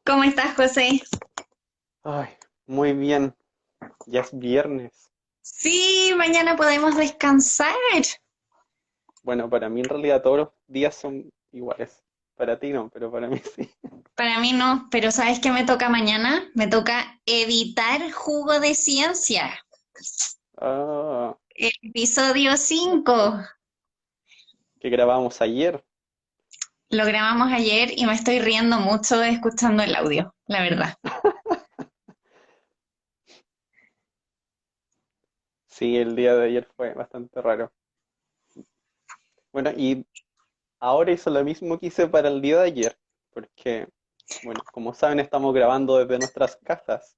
¿Cómo estás, José? Ay, muy bien. Ya es viernes. Sí, mañana podemos descansar. Bueno, para mí en realidad todos los días son iguales. Para ti no, pero para mí sí. Para mí no, pero ¿sabes qué me toca mañana? Me toca editar Jugo de Ciencia, Ah, episodio 5. que grabamos ayer. Lo grabamos ayer y me estoy riendo mucho escuchando el audio, la verdad. Sí, el día de ayer fue bastante raro. Bueno, y ahora hice lo mismo que hice para el día de ayer, porque, bueno, como saben, estamos grabando desde nuestras casas.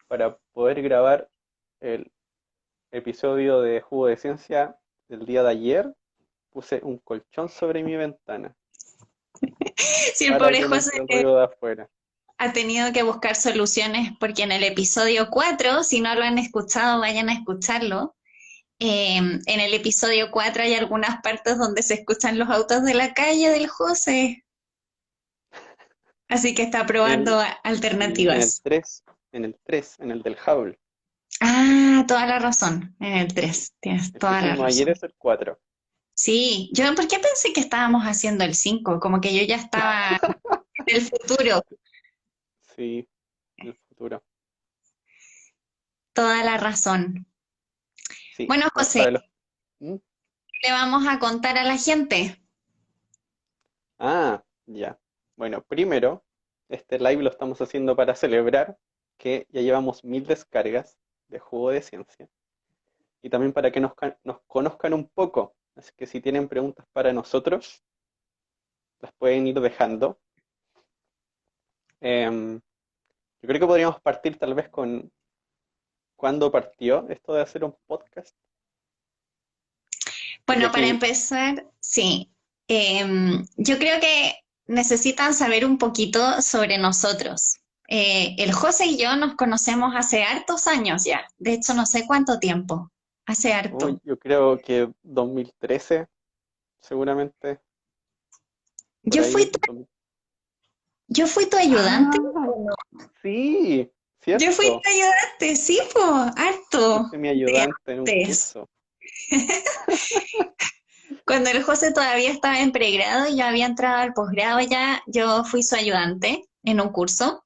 Para poder grabar el episodio de Jugo de Ciencia del día de ayer, puse un colchón sobre mi ventana Si el para pobre que no José entre el ruido de afuera. ha tenido que buscar soluciones porque en el episodio 4, si no lo han escuchado, vayan a escucharlo. En el episodio 4 hay algunas partes donde se escuchan los autos de la calle del José, así que está En probando el, sí, alternativas. en el 3, en el del Hubble. Ah, toda la razón, en el Sí. 3 tienes El que toda la hicimos ayer razón. es el 4. Sí, yo, ¿por qué pensé que estábamos haciendo el 5? Como que yo ya estaba en el futuro. Sí, el futuro. Toda la razón. Sí, Bueno, bueno, José, para los... ¿Mm? ¿qué le vamos a contar a la gente? Ah, ya. Bueno, primero, este live lo estamos haciendo para celebrar que ya llevamos 1000 descargas de Jugo de Ciencia y también para que nos conozcan un poco. Así que si tienen preguntas para nosotros, las pueden ir dejando. Em, yo creo que podríamos partir tal vez con cuándo partió esto de hacer un podcast, porque Bueno, para aquí, empezar, sí, yo creo que necesitan saber un poquito sobre nosotros. El José y yo nos conocemos hace hartos años ya, de hecho no sé cuánto tiempo, hace harto. yo creo que 2013, seguramente, por Yo fui ahí. tu, yo fui tu ayudante, Ah, ¿o no? sí, Yo fui cierto. tu ayudante, sí, po, harto. Fuiste mi De ayudante en un antes. curso. Cuando el José todavía estaba en pregrado y yo había entrado al posgrado ya, yo fui su ayudante en un curso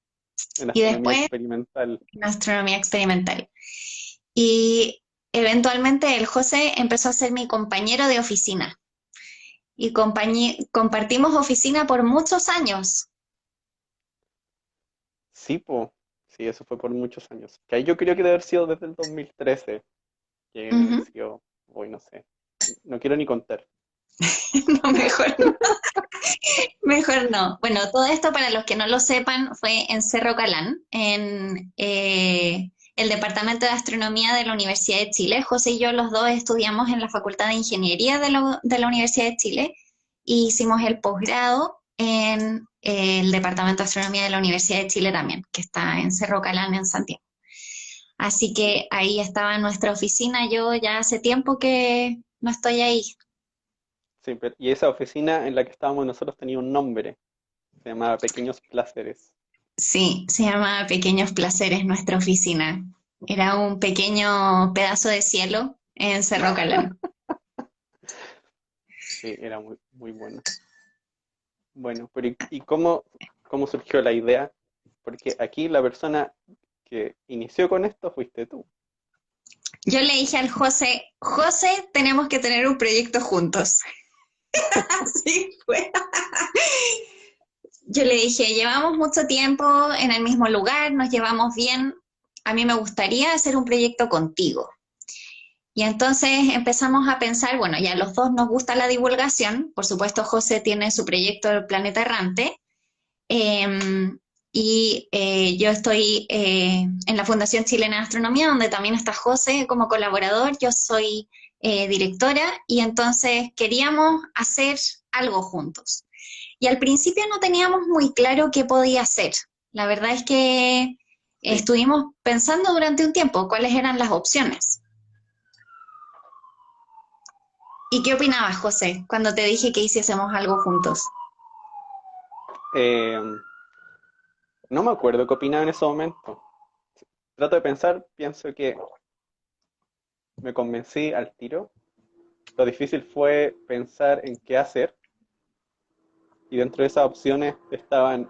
En y astronomía después experimental. en astronomía experimental. Y eventualmente el José empezó a ser mi compañero de oficina y compartimos oficina por muchos años. Sí, po. Sí, eso fue por muchos años. Que ahí yo creo que debe haber sido desde el 2013. Que debe haber Ujú. sido, hoy no sé. No quiero ni contar. No, mejor no. Mejor no. Bueno, todo esto para los que no lo sepan fue en Cerro Calán, en el Departamento de Astronomía de la Universidad de Chile. José y yo los dos estudiamos en la Facultad de Ingeniería de la Universidad de Chile e hicimos el posgrado en el Departamento de Astronomía de la Universidad de Chile también, que está en Cerro Calán, en Santiago. Así Sí, que ahí estaba en nuestra oficina. Yo ya hace tiempo que no estoy ahí. sí, y esa oficina en la que estábamos nosotros tenía un nombre. Se llamaba Pequeños Placeres. Sí, se llama Pequeños Placeres nuestra oficina. Era un pequeño pedazo de cielo en Cerro Calán. Sí, era muy, muy bueno. Bueno, pero ¿y cómo surgió la idea? Porque aquí la persona que inició con esto fuiste tú. Yo le dije al José, José, tenemos que tener un proyecto juntos. Así fue. Yo le dije, llevamos mucho tiempo en el mismo lugar, nos llevamos bien. A mí me gustaría hacer un proyecto contigo. Y entonces empezamos a pensar, bueno, ya los dos nos gusta la divulgación. Por supuesto, José tiene su proyecto del Planeta Errante. Eh, yo estoy en la Fundación Chilena de Astronomía, donde también está José como colaborador. Yo soy directora y entonces queríamos hacer algo juntos. Y al principio no teníamos muy claro qué podía hacer. La verdad es que Sí. estuvimos pensando durante un tiempo cuáles eran las opciones. ¿Y qué opinabas, José, cuando te dije que hiciésemos algo juntos? Eh, No me acuerdo qué opinaba en ese momento. Trato de pensar, pienso que me convencí al tiro. Lo difícil fue pensar en qué hacer. Y dentro de esas opciones estaban,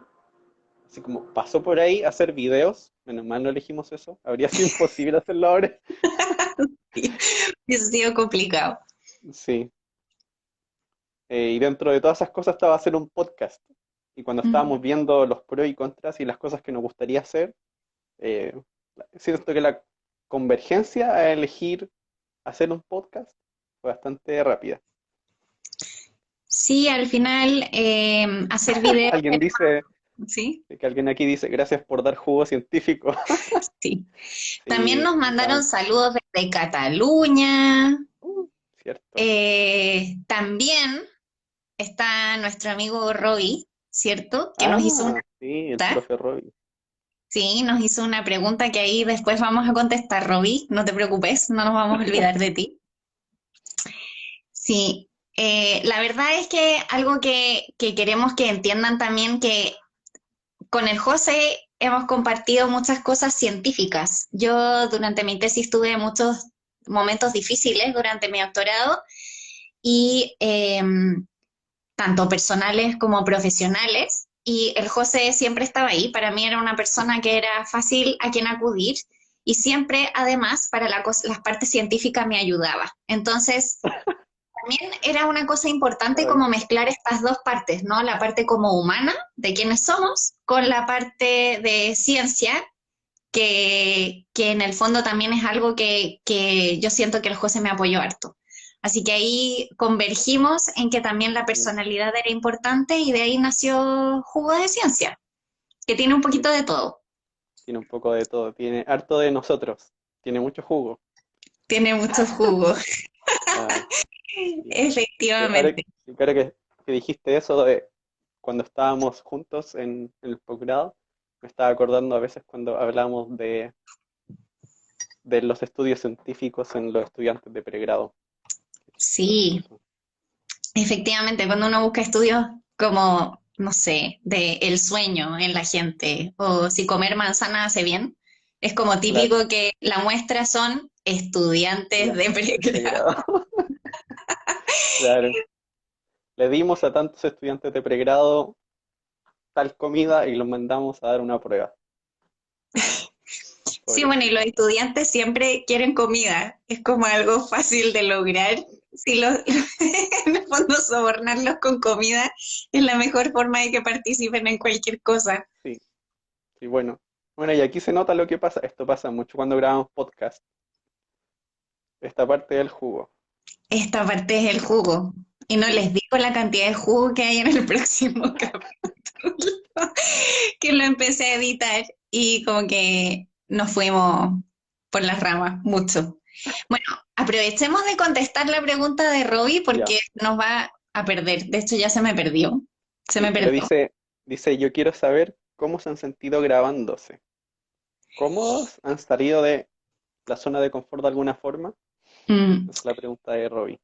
así como, pasó por ahí hacer videos. Menos mal no elegimos eso. Habría sido imposible hacerlo ahora. Hubiese sido complicado. Sí. Y dentro de todas esas cosas estaba hacer un podcast. Y cuando Mm. estábamos viendo los pros y contras y las cosas que nos gustaría hacer, eh, siento que la convergencia a elegir hacer un podcast fue bastante rápida. Sí, al final hacer videos, Alguien dice, ¿sí? que alguien aquí dice, gracias por dar jugo científico. Sí. También Sí, nos mandaron estaban, saludos desde Cataluña. cierto. También está nuestro amigo Roy, ¿cierto? Que nos hizo una Ah, sí, el pregunta. profe Roy. Sí, nos hizo una pregunta que ahí después vamos a contestar, Roby. No te preocupes, no nos vamos a olvidar de ti. Sí, la verdad es que algo que queremos que entiendan también que con el José hemos compartido muchas cosas científicas. Yo durante mi tesis tuve muchos momentos difíciles durante mi doctorado y tanto personales como profesionales. Y el José siempre estaba ahí. Para mí era una persona que era fácil a quien acudir y siempre, además, para las partes científicas me ayudaba. Entonces, también era una cosa importante Ay, como mezclar estas dos partes, ¿no? La parte como humana de quienes somos con la parte de ciencia, que en el fondo también es algo que yo siento que el José me apoyó harto. Así que ahí convergimos en que también la sí, personalidad era importante y de ahí nació Jugo de Ciencia, que tiene un sí, poquito de todo, tiene un poco de todo. Tiene harto de nosotros. Tiene mucho jugo. tiene mucho jugo, Ay, sí. Ahora, efectivamente. ahora que dijiste eso de cuando estábamos juntos en el posgrado, me estaba acordando a veces cuando hablamos de los estudios científicos en los estudiantes de pregrado. Chistoso Sí, eso. efectivamente, cuando uno busca estudios como, no sé, de el sueño en la gente o si comer manzana hace bien, es como Claro, típico que la muestra son estudiantes de estudiantes de pregrado. pregrado. Claro. Le dimos a tantos estudiantes de pregrado tal comida y los mandamos a dar una prueba. Sí, bueno, y los Pobrecito. estudiantes siempre quieren comida, es como algo fácil de lograr. Si los, en el fondo sobornarlos con comida es la mejor forma de que participen en cualquier cosa. Sí, sí, bueno. Bueno, y aquí se nota lo que pasa. Esto pasa mucho cuando grabamos podcast. Esta parte del jugo. Esta parte es el jugo. Y no Sí. les digo la cantidad de jugo que hay en el próximo capítulo, que lo empecé a editar y como que nos fuimos por las ramas mucho. Bueno, aprovechemos de contestar la pregunta de Robbie Ya. porque nos va a perder. De hecho, ya se me perdió. Se Sí, me pero perdió. dice, yo quiero saber cómo se han sentido grabándose. ¿Cómodos? ¿Han salido de la zona de confort de alguna forma? Mm, Esa es la pregunta de Robbie.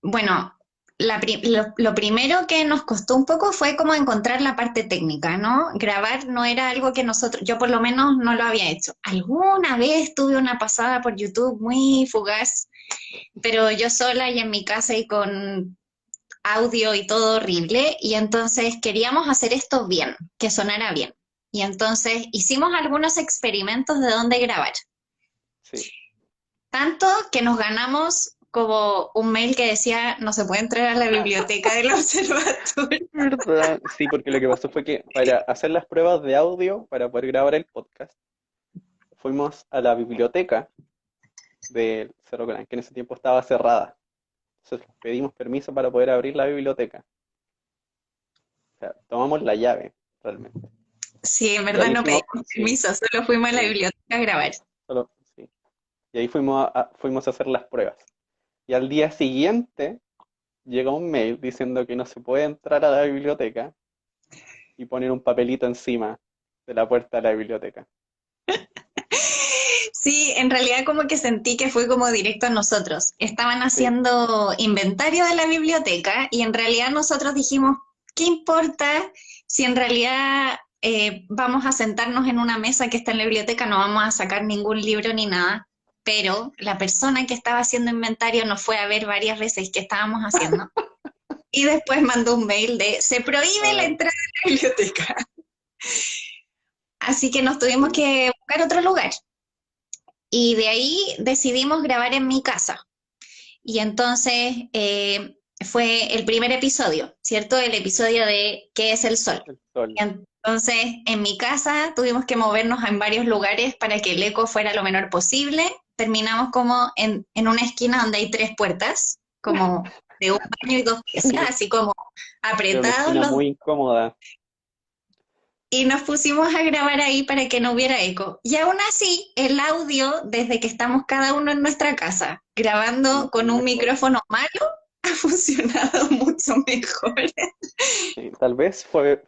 bueno, lo primero que nos costó un poco fue como encontrar la parte técnica, ¿no? Grabar no era algo que nosotros, yo por lo menos no lo había hecho. Alguna vez tuve una pasada por YouTube muy fugaz, pero yo sola y en mi casa y con audio y todo horrible, y entonces queríamos hacer esto bien, que sonara bien. Y entonces hicimos algunos experimentos de dónde grabar. Sí, Tanto que nos ganamos como un mail que decía no se puede entrar a la biblioteca del observatorio. ¿verdad? Sí, porque lo que pasó fue que para hacer las pruebas de audio, para poder grabar el podcast, fuimos a la biblioteca del Cerro Colán, que en ese tiempo estaba cerrada. Entonces pedimos permiso para poder abrir la biblioteca. O sea, tomamos la llave, realmente. Sí, en Y verdad ahí no fuimos, pedimos sí, permiso, solo fuimos a la sí, biblioteca a grabar. solo, sí. Y ahí fuimos a hacer las pruebas. Y al día siguiente llega un mail diciendo que no se puede entrar a la biblioteca y poner un papelito encima de la puerta de la biblioteca. Sí, en realidad como que sentí que fue como directo a nosotros. Estaban Sí, haciendo inventario de la biblioteca y en realidad nosotros dijimos, ¿qué importa si en realidad vamos a sentarnos en una mesa que está en la biblioteca, no vamos a sacar ningún libro ni nada? Pero la persona que estaba haciendo inventario nos fue a ver varias veces qué estábamos haciendo y después mandó un mail de se prohíbe la Ah, entrada a la biblioteca. Así que nos tuvimos sí, que buscar otro lugar y de ahí decidimos grabar en mi casa. Y entonces fue el primer episodio, ¿cierto? El episodio de ¿Qué es el sol? el sol. Entonces, en mi casa tuvimos que movernos en varios lugares para que el eco fuera lo menor posible. Terminamos como en una esquina donde hay tres puertas, como de un baño y dos piezas, Sí, así como era una apretados esquina los. muy incómoda. Y nos pusimos a grabar ahí para que no hubiera eco. Y aún así, el audio, desde que estamos cada uno en nuestra casa, grabando Mucho con un mejor. micrófono malo, ha funcionado mucho mejor. Sí, tal vez fue,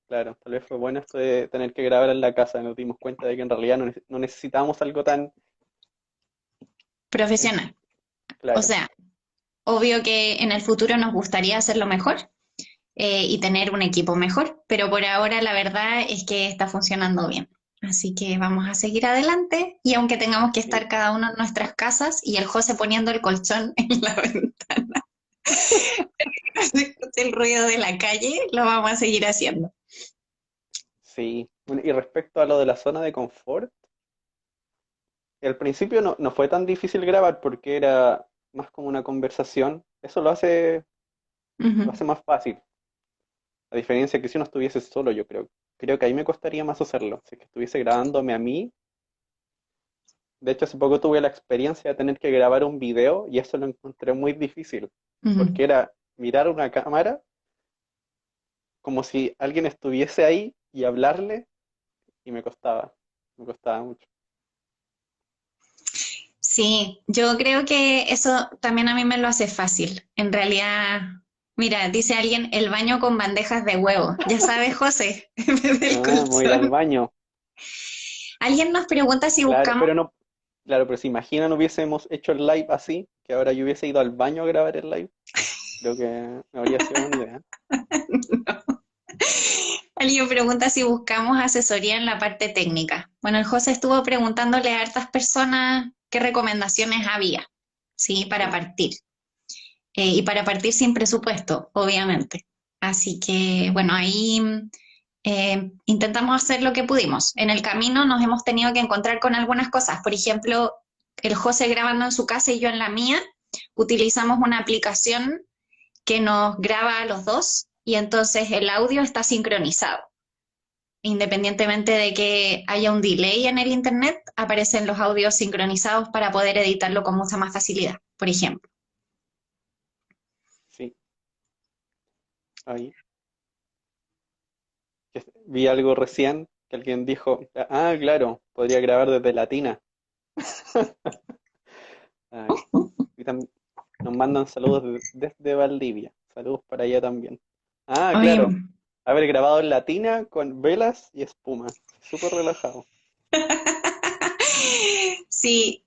claro, tal vez fue bueno esto de tener que grabar en la casa. Nos dimos cuenta de que en realidad no necesitábamos algo tan, eh, Profesional. O claro. sea, obvio que en el futuro nos gustaría hacerlo mejor y tener un equipo mejor, pero por ahora la verdad es que está funcionando bien. Así que vamos a seguir adelante y aunque tengamos que Sí. estar cada uno en nuestras casas y el José poniendo el colchón en la ventana, no se escuche el ruido de la calle, lo vamos a seguir haciendo. Sí. Bueno, y respecto a lo de la zona de confort, al principio no fue tan difícil grabar porque era más como una conversación. Eso lo Ujú. hace más fácil. A diferencia que si uno estuviese solo, yo creo. Creo que ahí me costaría más hacerlo. Si es que estuviese grabándome a mí. De hecho, hace poco tuve la experiencia de tener que grabar un video y eso lo encontré muy difícil. Ujú. Porque era mirar una cámara como si alguien estuviese ahí y hablarle y me costaba. Me costaba mucho. Sí, yo creo que eso también a mí me lo hace fácil. En realidad, mira, dice alguien el baño con bandejas de huevo. Ya sabes, José, en vez del Ah, voy a ir al colchón. baño. Alguien nos pregunta si Claro, buscamos. pero no. Claro, pero si imaginan hubiésemos hecho el live así, que ahora yo hubiese ido al baño a grabar el live, creo que no habría sido buena idea. Alguien pregunta si buscamos asesoría en la parte técnica. Bueno, el José estuvo preguntándole a hartas personas qué recomendaciones había, ¿sí? Para Sí, partir. Y para partir sin presupuesto, obviamente. Así que, bueno, ahí intentamos hacer lo que pudimos. En el camino nos hemos tenido que encontrar con algunas cosas. Por ejemplo, el José grabando en su casa y yo en la mía, utilizamos una aplicación que nos graba a los dos y entonces el audio está sincronizado. Independientemente de que haya un delay en el internet, aparecen los audios sincronizados para poder editarlo con mucha más facilidad, por ejemplo. sí, ahí. Vi algo recién que alguien dijo, ah, claro, podría grabar desde Latina. Ay, y nos mandan saludos desde Valdivia. Saludos para allá también. Ah, Oye, claro, haber grabado en Latina con velas y espuma. Súper relajado. sí,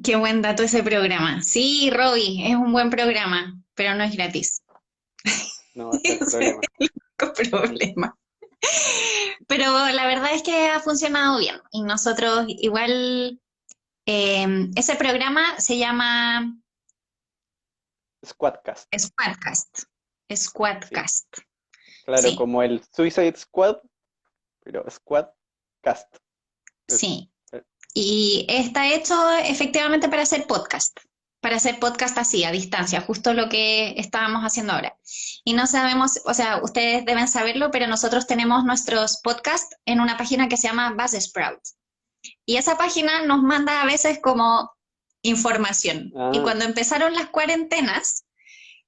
qué buen dato ese programa. Sí, Robbie, es un buen programa, pero no es gratis. No, ese es el Ese es problema. el único problema. Pero la verdad es que ha funcionado bien y nosotros igual, ese programa se llama Squadcast. Squadcast. Sí, Squadcast, claro, sí, como el Suicide Squad, pero Squadcast. Eso. sí. Y está hecho efectivamente para hacer podcast así, a distancia, justo lo que estábamos haciendo ahora. Y no sabemos, o sea, ustedes deben saberlo, pero nosotros tenemos nuestros podcasts en una página que se llama Buzzsprout. Y esa página nos manda a veces como información. Y Ah, cuando empezaron las cuarentenas,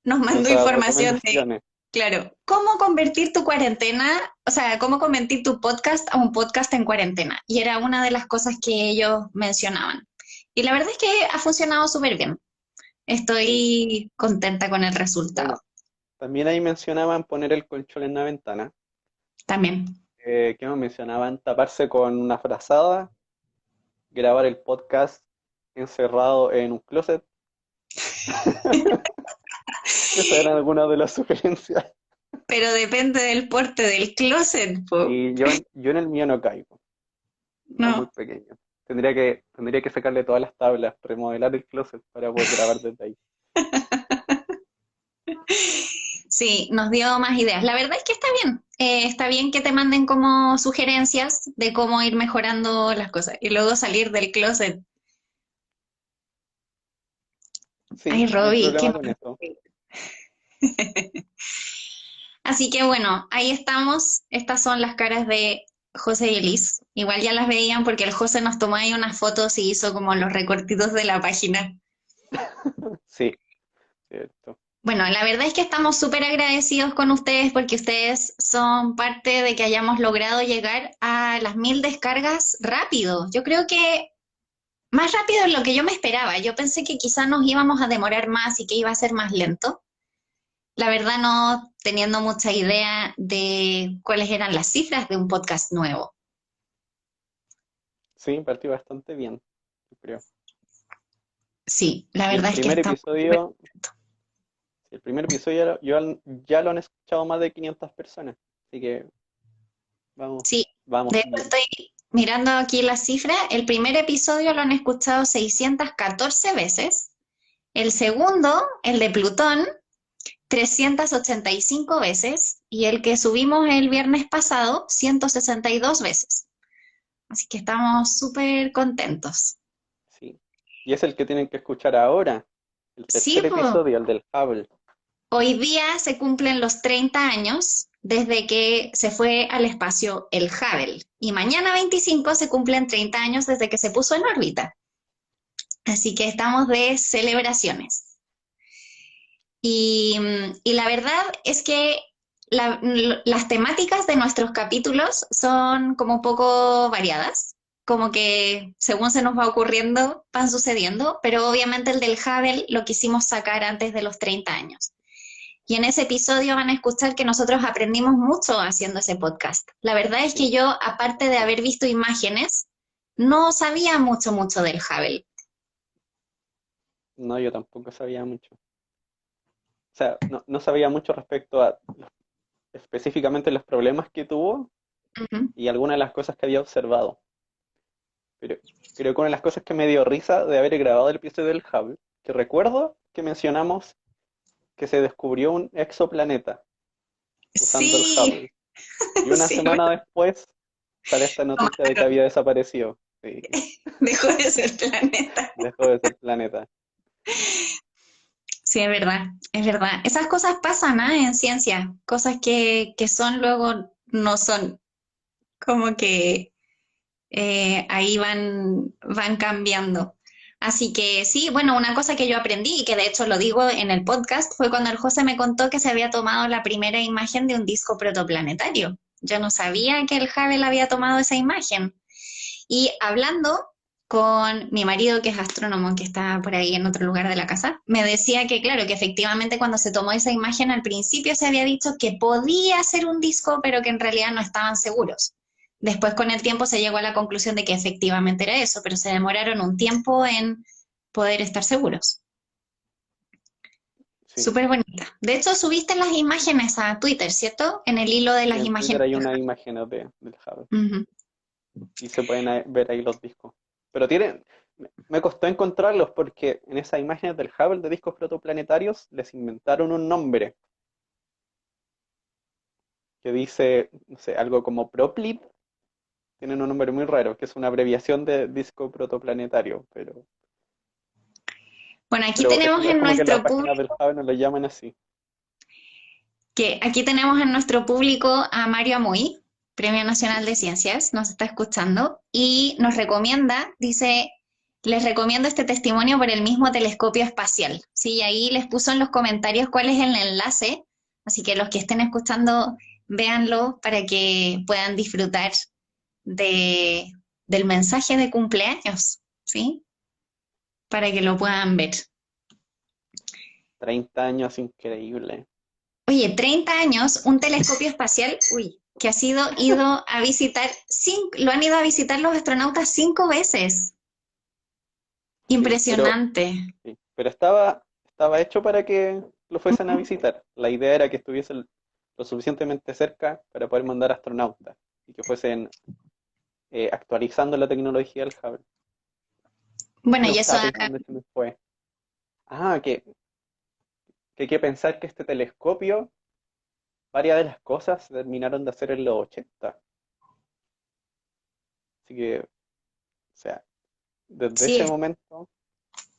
nos mandó esas información de, recomendaciones. claro, cómo convertir tu cuarentena, o sea, cómo convertir tu podcast a un podcast en cuarentena. Y era una de las cosas que ellos mencionaban. Y la verdad es que ha funcionado súper bien. Sí. Estoy contenta con el resultado Bueno, también ahí mencionaban poner el colchón en la ventana. también. ¿Qué más mencionaban? Taparse con una frazada, grabar el podcast encerrado en un closet. Esas eran algunas de las sugerencias. Pero depende del porte del closet, po. Y yo en el mío no caigo, no, muy No. pequeño. Tendría que sacarle todas las tablas, remodelar el closet para poder grabar desde ahí. Sí, nos dio más ideas. La verdad es que está bien que te manden como sugerencias de cómo ir mejorando las cosas y luego salir del closet. Ay, Sí, no hay Robbie, qué problema con mal. eso. Así que bueno, ahí estamos. Estas son las caras de José y Elis. Igual ya las veían porque el José nos tomó ahí unas fotos y hizo como los recortitos de la página. Sí, cierto. Bueno, la verdad es que estamos súper agradecidos con ustedes porque ustedes son parte de que hayamos logrado llegar a las 1000 descargas rápido. Yo creo que más rápido de lo que yo me esperaba. Yo pensé que quizás nos íbamos a demorar más y que iba a ser más lento. La verdad no teniendo mucha idea de cuáles eran las cifras de un podcast nuevo. Sí, partió bastante bien, yo creo. Sí, la Y el verdad es que primer estamos súper episodio, contentos. el primer episodio ya lo han escuchado más de 500 personas. Así que vamos, Sí, vamos de hecho bien. estoy mirando aquí las cifras. El primer episodio lo han escuchado 614 veces. El segundo, el de Plutón, 385 veces. Y el que subimos el viernes pasado, 162 veces. Así que estamos súper contentos. Sí. Y es el que tienen que escuchar ahora, el Sí, tercer pues, episodio, el del Hubble. hoy día se cumplen los 30 años desde que se fue al espacio el Hubble. Y mañana 25 se cumplen 30 años desde que se puso en órbita. Así que estamos de celebraciones. Y la verdad es que las temáticas de nuestros capítulos son como un poco variadas, como que según se nos va ocurriendo van sucediendo, pero obviamente el del Hubble lo quisimos sacar antes de los 30 años. Y en ese episodio van a escuchar que nosotros aprendimos mucho haciendo ese podcast. La verdad es que Sí. yo, aparte de haber visto imágenes, no sabía mucho del Hubble. No, yo tampoco sabía mucho. O sea, no sabía mucho respecto a específicamente los problemas que tuvo Ujú. y algunas de las cosas que había observado. Pero creo que una de las cosas que me dio risa de haber grabado el episodio del Hubble, que recuerdo que mencionamos que se descubrió un exoplaneta usando el Sí, Hubble. Y una sí, semana después sale esta lo noticia de que mataron. había desaparecido. Sí, Dejó de ser planeta. dejó de ser planeta. Sí, es verdad, es verdad. Esas cosas pasan, ¿ah? En ciencia, cosas que son luego no son, como que ahí van cambiando. Así que sí, bueno, una cosa que yo aprendí y que de hecho lo digo en el podcast fue cuando el José me contó que se había tomado la primera imagen de un disco protoplanetario. Yo no sabía que el Hubble había tomado esa imagen. Y hablando con mi marido, que es astrónomo, que está por ahí en otro lugar de la casa, me decía que, claro, que efectivamente cuando se tomó esa imagen al principio se había dicho que podía ser un disco, pero que en realidad no estaban seguros. Después con el tiempo se llegó a la conclusión de que efectivamente era eso, pero se demoraron un tiempo en poder estar seguros. Sí. Súper bonita. De hecho, subiste las imágenes a Twitter, ¿cierto? En el hilo de Sí, las en Twitter imágenes. hay una imagen del Hubble Ujú. y se pueden ver ahí los discos. Pero me costó encontrarlos porque en esas imágenes del Hubble de discos protoplanetarios les inventaron un nombre que dice, no sé, algo como Proplip. Tienen un nombre muy raro, que es una abreviación de disco protoplanetario, Bueno, aquí pero tenemos es en como que en la nuestro página del público Hubble no lo llaman así. que aquí tenemos en nuestro público a Mario Amuy, Premio Nacional de Sí. Ciencias, nos está escuchando y nos recomienda, dice, les recomiendo este testimonio por el mismo telescopio espacial. Sí, y ahí les puso en los comentarios cuál es el enlace, así que los que estén escuchando, véanlo para que puedan disfrutar de, del mensaje de cumpleaños, ¿sí? Para que lo puedan ver. 30 años, increíble. Oye, 30 años, un telescopio espacial, uy, que ha sido ido a visitar, lo han ido a visitar los astronautas 5 veces. Sí, Impresionante. pero estaba hecho para que lo fuesen a visitar. La idea era que estuviesen lo suficientemente cerca para poder mandar astronautas y que fuesen actualizando la tecnología del Hubble. Bueno, Pero y eso estaba acá, pensando, se me fue. Ah, que hay que pensar que este telescopio, varias de las cosas se terminaron de hacer en los 80. Así que, o sea, desde sí, ese es momento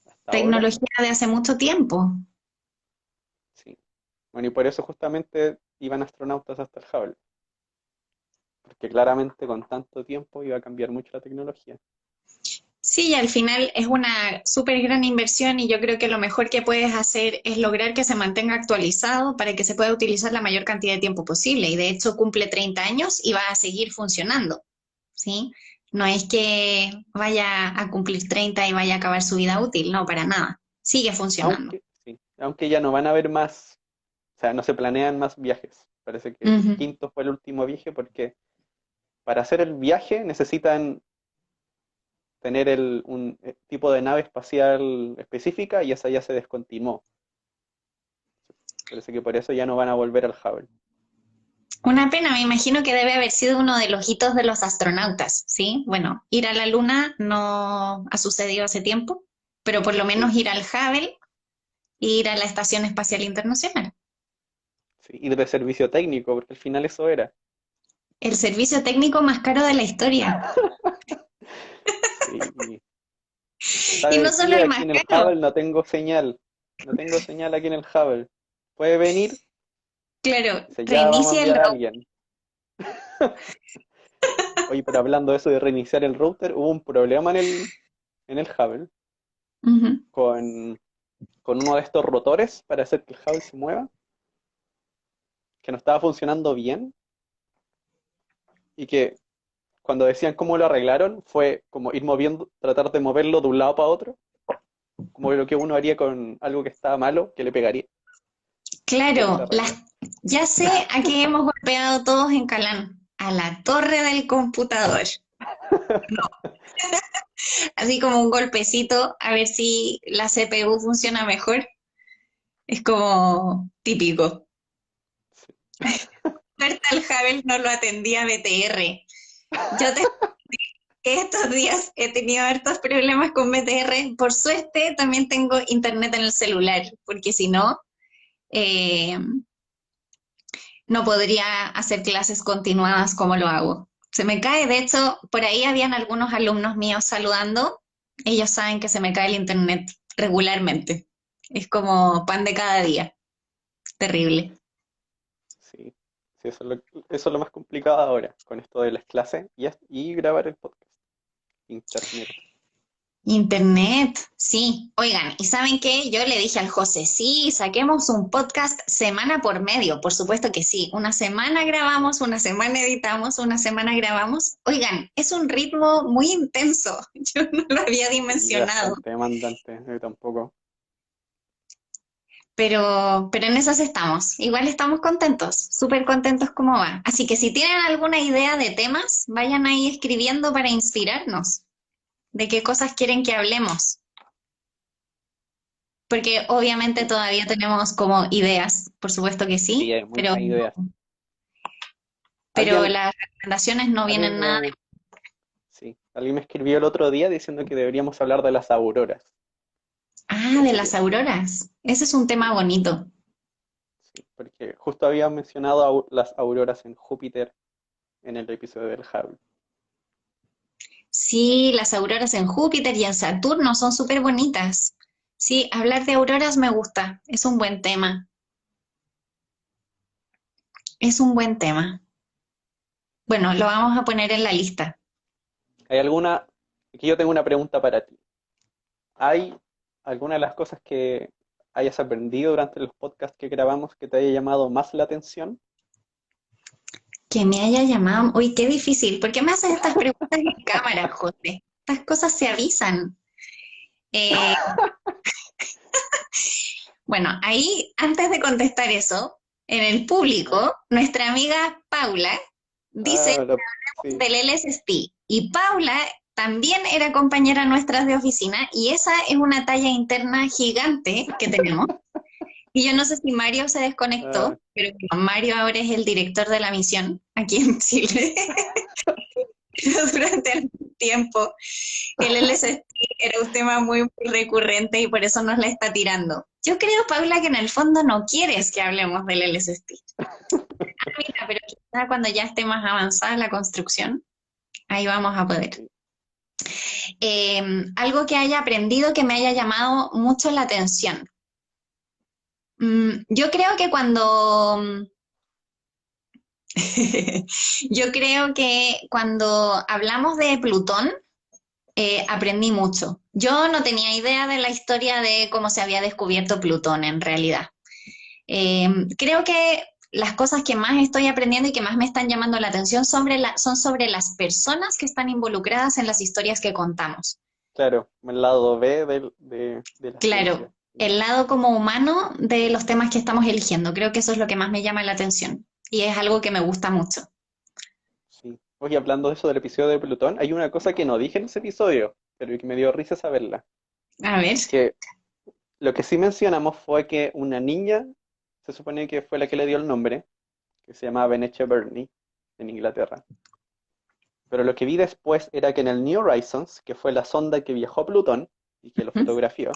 hasta ahora, tecnología de hace mucho tiempo. sí. Bueno, y por eso justamente iban astronautas hasta el Hubble, porque claramente con tanto tiempo iba a cambiar mucho la tecnología. Sí, y al final es una súper gran inversión y yo creo que lo mejor que puedes hacer es lograr que se mantenga actualizado para que se pueda utilizar la mayor cantidad de tiempo posible. Y de hecho cumple 30 años y va a seguir funcionando, ¿sí? No es que vaya a cumplir 30 y vaya a acabar su vida útil, no, para nada. Sigue funcionando. Aunque, sí, aunque ya no van a haber más, o sea, no se planean más viajes. Parece que el Ujú. quinto fue el último viaje porque para hacer el viaje necesitan tener un tipo de nave espacial específica y esa ya se descontinuó. Parece que por eso ya no van a volver al Hubble. Una pena, me imagino que debe haber sido uno de los hitos de los astronautas, ¿sí? Bueno, ir a la Luna no ha sucedido hace tiempo, pero por lo Sí, menos ir al Hubble e ir a la Estación Espacial Internacional. sí, y de servicio técnico, porque al final eso era. El servicio técnico más caro de la historia. Sí, Y no ¿sabe solo qué? el Aquí más en el caro, Hubble no tengo señal. No tengo señal aquí en el Hubble. ¿Puede venir? claro, Dice, ya vamos a reinicia el enviar a router. alguien. Oye, pero hablando de eso de reiniciar el router, hubo un problema en el Hubble Ujú. con, con uno de estos rotores para hacer que el Hubble se mueva, que no estaba funcionando bien y que cuando decían cómo lo arreglaron fue como ir moviendo, tratar de moverlo de un lado para otro, como lo que uno haría con algo que estaba malo, que le pegaría, y eso se Claro, arregló. ya sé a qué hemos golpeado todos en Calán, a la torre del computador. Así como un golpecito a ver si la CPU funciona mejor. Es como típico. Sí. Bertal Havel no lo atendía BTR. Yo te que estos días he tenido hartos problemas con BTR. Por suerte también tengo internet en el celular, porque si no, eh, no podría hacer clases continuadas como lo hago. Se me cae, de hecho, por ahí habían algunos alumnos míos saludando. Ellos saben que se me cae el internet regularmente. Es como pan de cada día. Terrible. Sí, sí, eso es lo más complicado ahora, con esto de las clases y grabar el podcast. Internet. Internet, sí. Oigan, ¿y saben qué? Yo le dije al José, sí, saquemos un podcast semana por medio. Por supuesto que sí. Una semana grabamos, una semana editamos, una semana grabamos. Oigan, es un ritmo muy intenso. Yo no lo había Sí, dimensionado. bastante demandante, tampoco. Pero en esas estamos. Igual estamos contentos, súper contentos como va. Así que si tienen alguna idea de temas, vayan ahí escribiendo para inspirarnos de qué cosas quieren que hablemos. Porque obviamente Sí, todavía tenemos como ideas, por supuesto que sí, sí, hay muchas ideas. pero Alguien, las recomendaciones no alguien vienen nada me, sí, alguien me escribió el otro día diciendo que deberíamos hablar de las auroras. de Parece las que auroras. Ese es un tema sí, bonito. sí, porque justo había mencionado las auroras en Júpiter en el episodio del Hubble. Sí, las auroras en Júpiter y en Saturno son súper bonitas. Sí, hablar de auroras me gusta, es un buen tema. Es un buen tema. Bueno, lo vamos a poner en la lista. ¿Hay alguna, aquí yo tengo una pregunta para ti. ¿Hay alguna de las cosas que hayas aprendido durante los podcasts que grabamos que te haya llamado más la atención? Que me haya llamado. Uy, qué difícil. ¿Por qué me haces estas preguntas en cámara, José? Estas cosas se avisan. Eh, bueno, ahí, antes de contestar eso, en el ¿Ya? público, nuestra amiga Paula dice Ah, sí, del LSST. Y Paula también era compañera nuestra de oficina y esa es una talla interna gigante que tenemos. Y yo no sé si Mario se Ah, desconectó, pero bueno, Mario ahora es el director de la misión aquí en Chile. Pero durante algún tiempo el LSD era un tema muy recurrente y por eso nos la está tirando. Yo creo, Paula, que en el fondo no quieres que hablemos del LSD. Mira, pero quizá cuando ya esté más avanzada la construcción, ahí vamos a poder. sí. Algo que haya aprendido que me haya llamado mucho la atención. Yo creo que yo creo que cuando hablamos de Plutón, aprendí mucho. Yo no tenía idea de la historia de cómo se había descubierto Plutón en realidad. Creo que las cosas que más estoy aprendiendo y que más me están llamando la atención son sobre las personas que están involucradas en las historias que contamos. Claro, el lado B de la ciencia. Claro, el lado como humano de los temas que estamos eligiendo. Creo que eso es lo que más me llama la atención y es algo que me gusta mucho. Sí. Oye, hablando de eso del episodio de Plutón, hay una cosa que no dije en ese episodio, pero que me dio risa saberla. A ver. Que lo que sí mencionamos fue que una niña, se supone que fue la que le dio el nombre, que se llamaba Venetia Burney, en Inglaterra. Pero lo que vi después era que en el New Horizons, que fue la sonda que viajó a Plutón y que lo fotografió,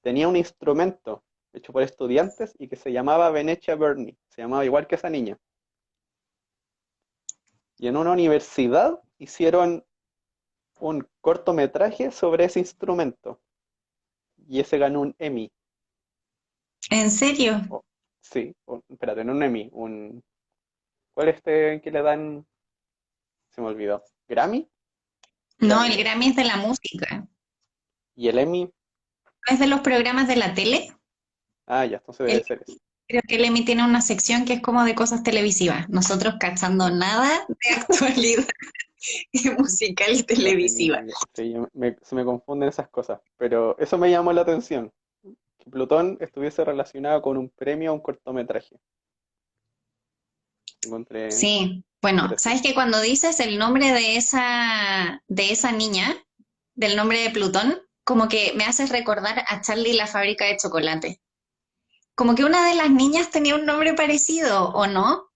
tenía un instrumento hecho por estudiantes y que se llamaba Venetia Burney, se llamaba igual que esa niña. Y en una universidad hicieron un cortometraje sobre ese instrumento y ese ganó un Emmy. ¿En serio? Oh, sí, espérate, no un Emmy, ¿cuál es este que le dan? Se me olvidó. ¿Grammy? No, el Grammy. Grammy es de la música. ¿Y el Emmy? ¿No es de los programas de la tele? Ah, ya, entonces debe El- ser ese. Creo que el Emmy tiene una sección que es como de cosas televisivas. Nosotros cachando nada de actualidad musical y No tenía televisiva. idea. Sí, se me confunden esas cosas, pero eso me llamó la atención, que Plutón estuviese relacionado con un premio a un cortometraje. Encontré Sí, bueno, sabes interesante. que cuando dices el nombre de esa niña, del nombre de Plutón, como que me haces recordar a Charlie y la fábrica de chocolate. Como que una de las niñas tenía un nombre parecido, ¿o no?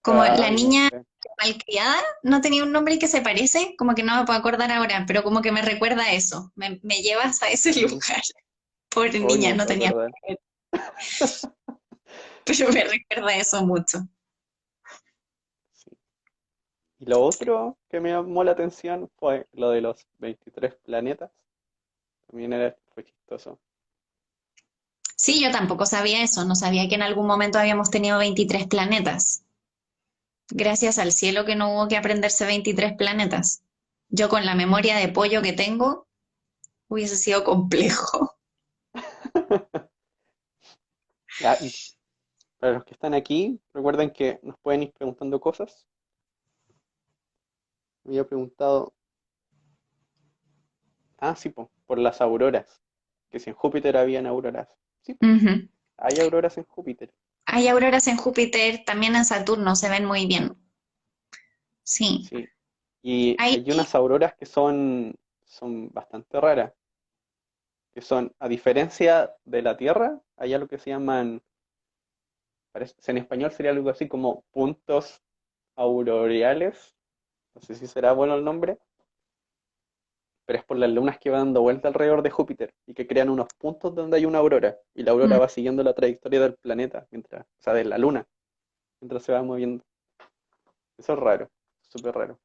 Como la Ay, no niña sé. malcriada no tenía un nombre que se parece, como que no me puedo acordar ahora, pero como que me recuerda a eso. Me llevas a ese Mm, lugar. Pobre Hoy no niña, me no puedo tenía, acordar. pero me recuerda a eso mucho. Sí. Y lo otro que me llamó la atención fue lo de los 23 planetas. También fue chistoso. Sí, yo tampoco sabía eso, no sabía que en algún momento habíamos tenido 23 planetas. Gracias al cielo que no hubo que aprenderse 23 planetas. Yo con la memoria de pollo que tengo, hubiese sido complejo. Ah, y para los que están aquí, recuerden que nos pueden ir preguntando cosas. Me había preguntado, sí, por las auroras, que si en Júpiter habían auroras. Sí, Ujú. hay auroras en Júpiter. Hay auroras en Júpiter, también en Saturno, se ven muy bien. Sí. Sí. Y Hay, hay unas auroras que son bastante raras, que son, a diferencia de la Tierra, hay algo que se llaman, en español sería algo así como puntos auroreales. No sé si será bueno el nombre, pero es por las lunas que van dando vuelta alrededor de Júpiter y que crean unos puntos donde hay una aurora. Y la aurora mm, va siguiendo la trayectoria del planeta, o sea, de la luna, mientras se va moviendo. Eso es raro, súper raro.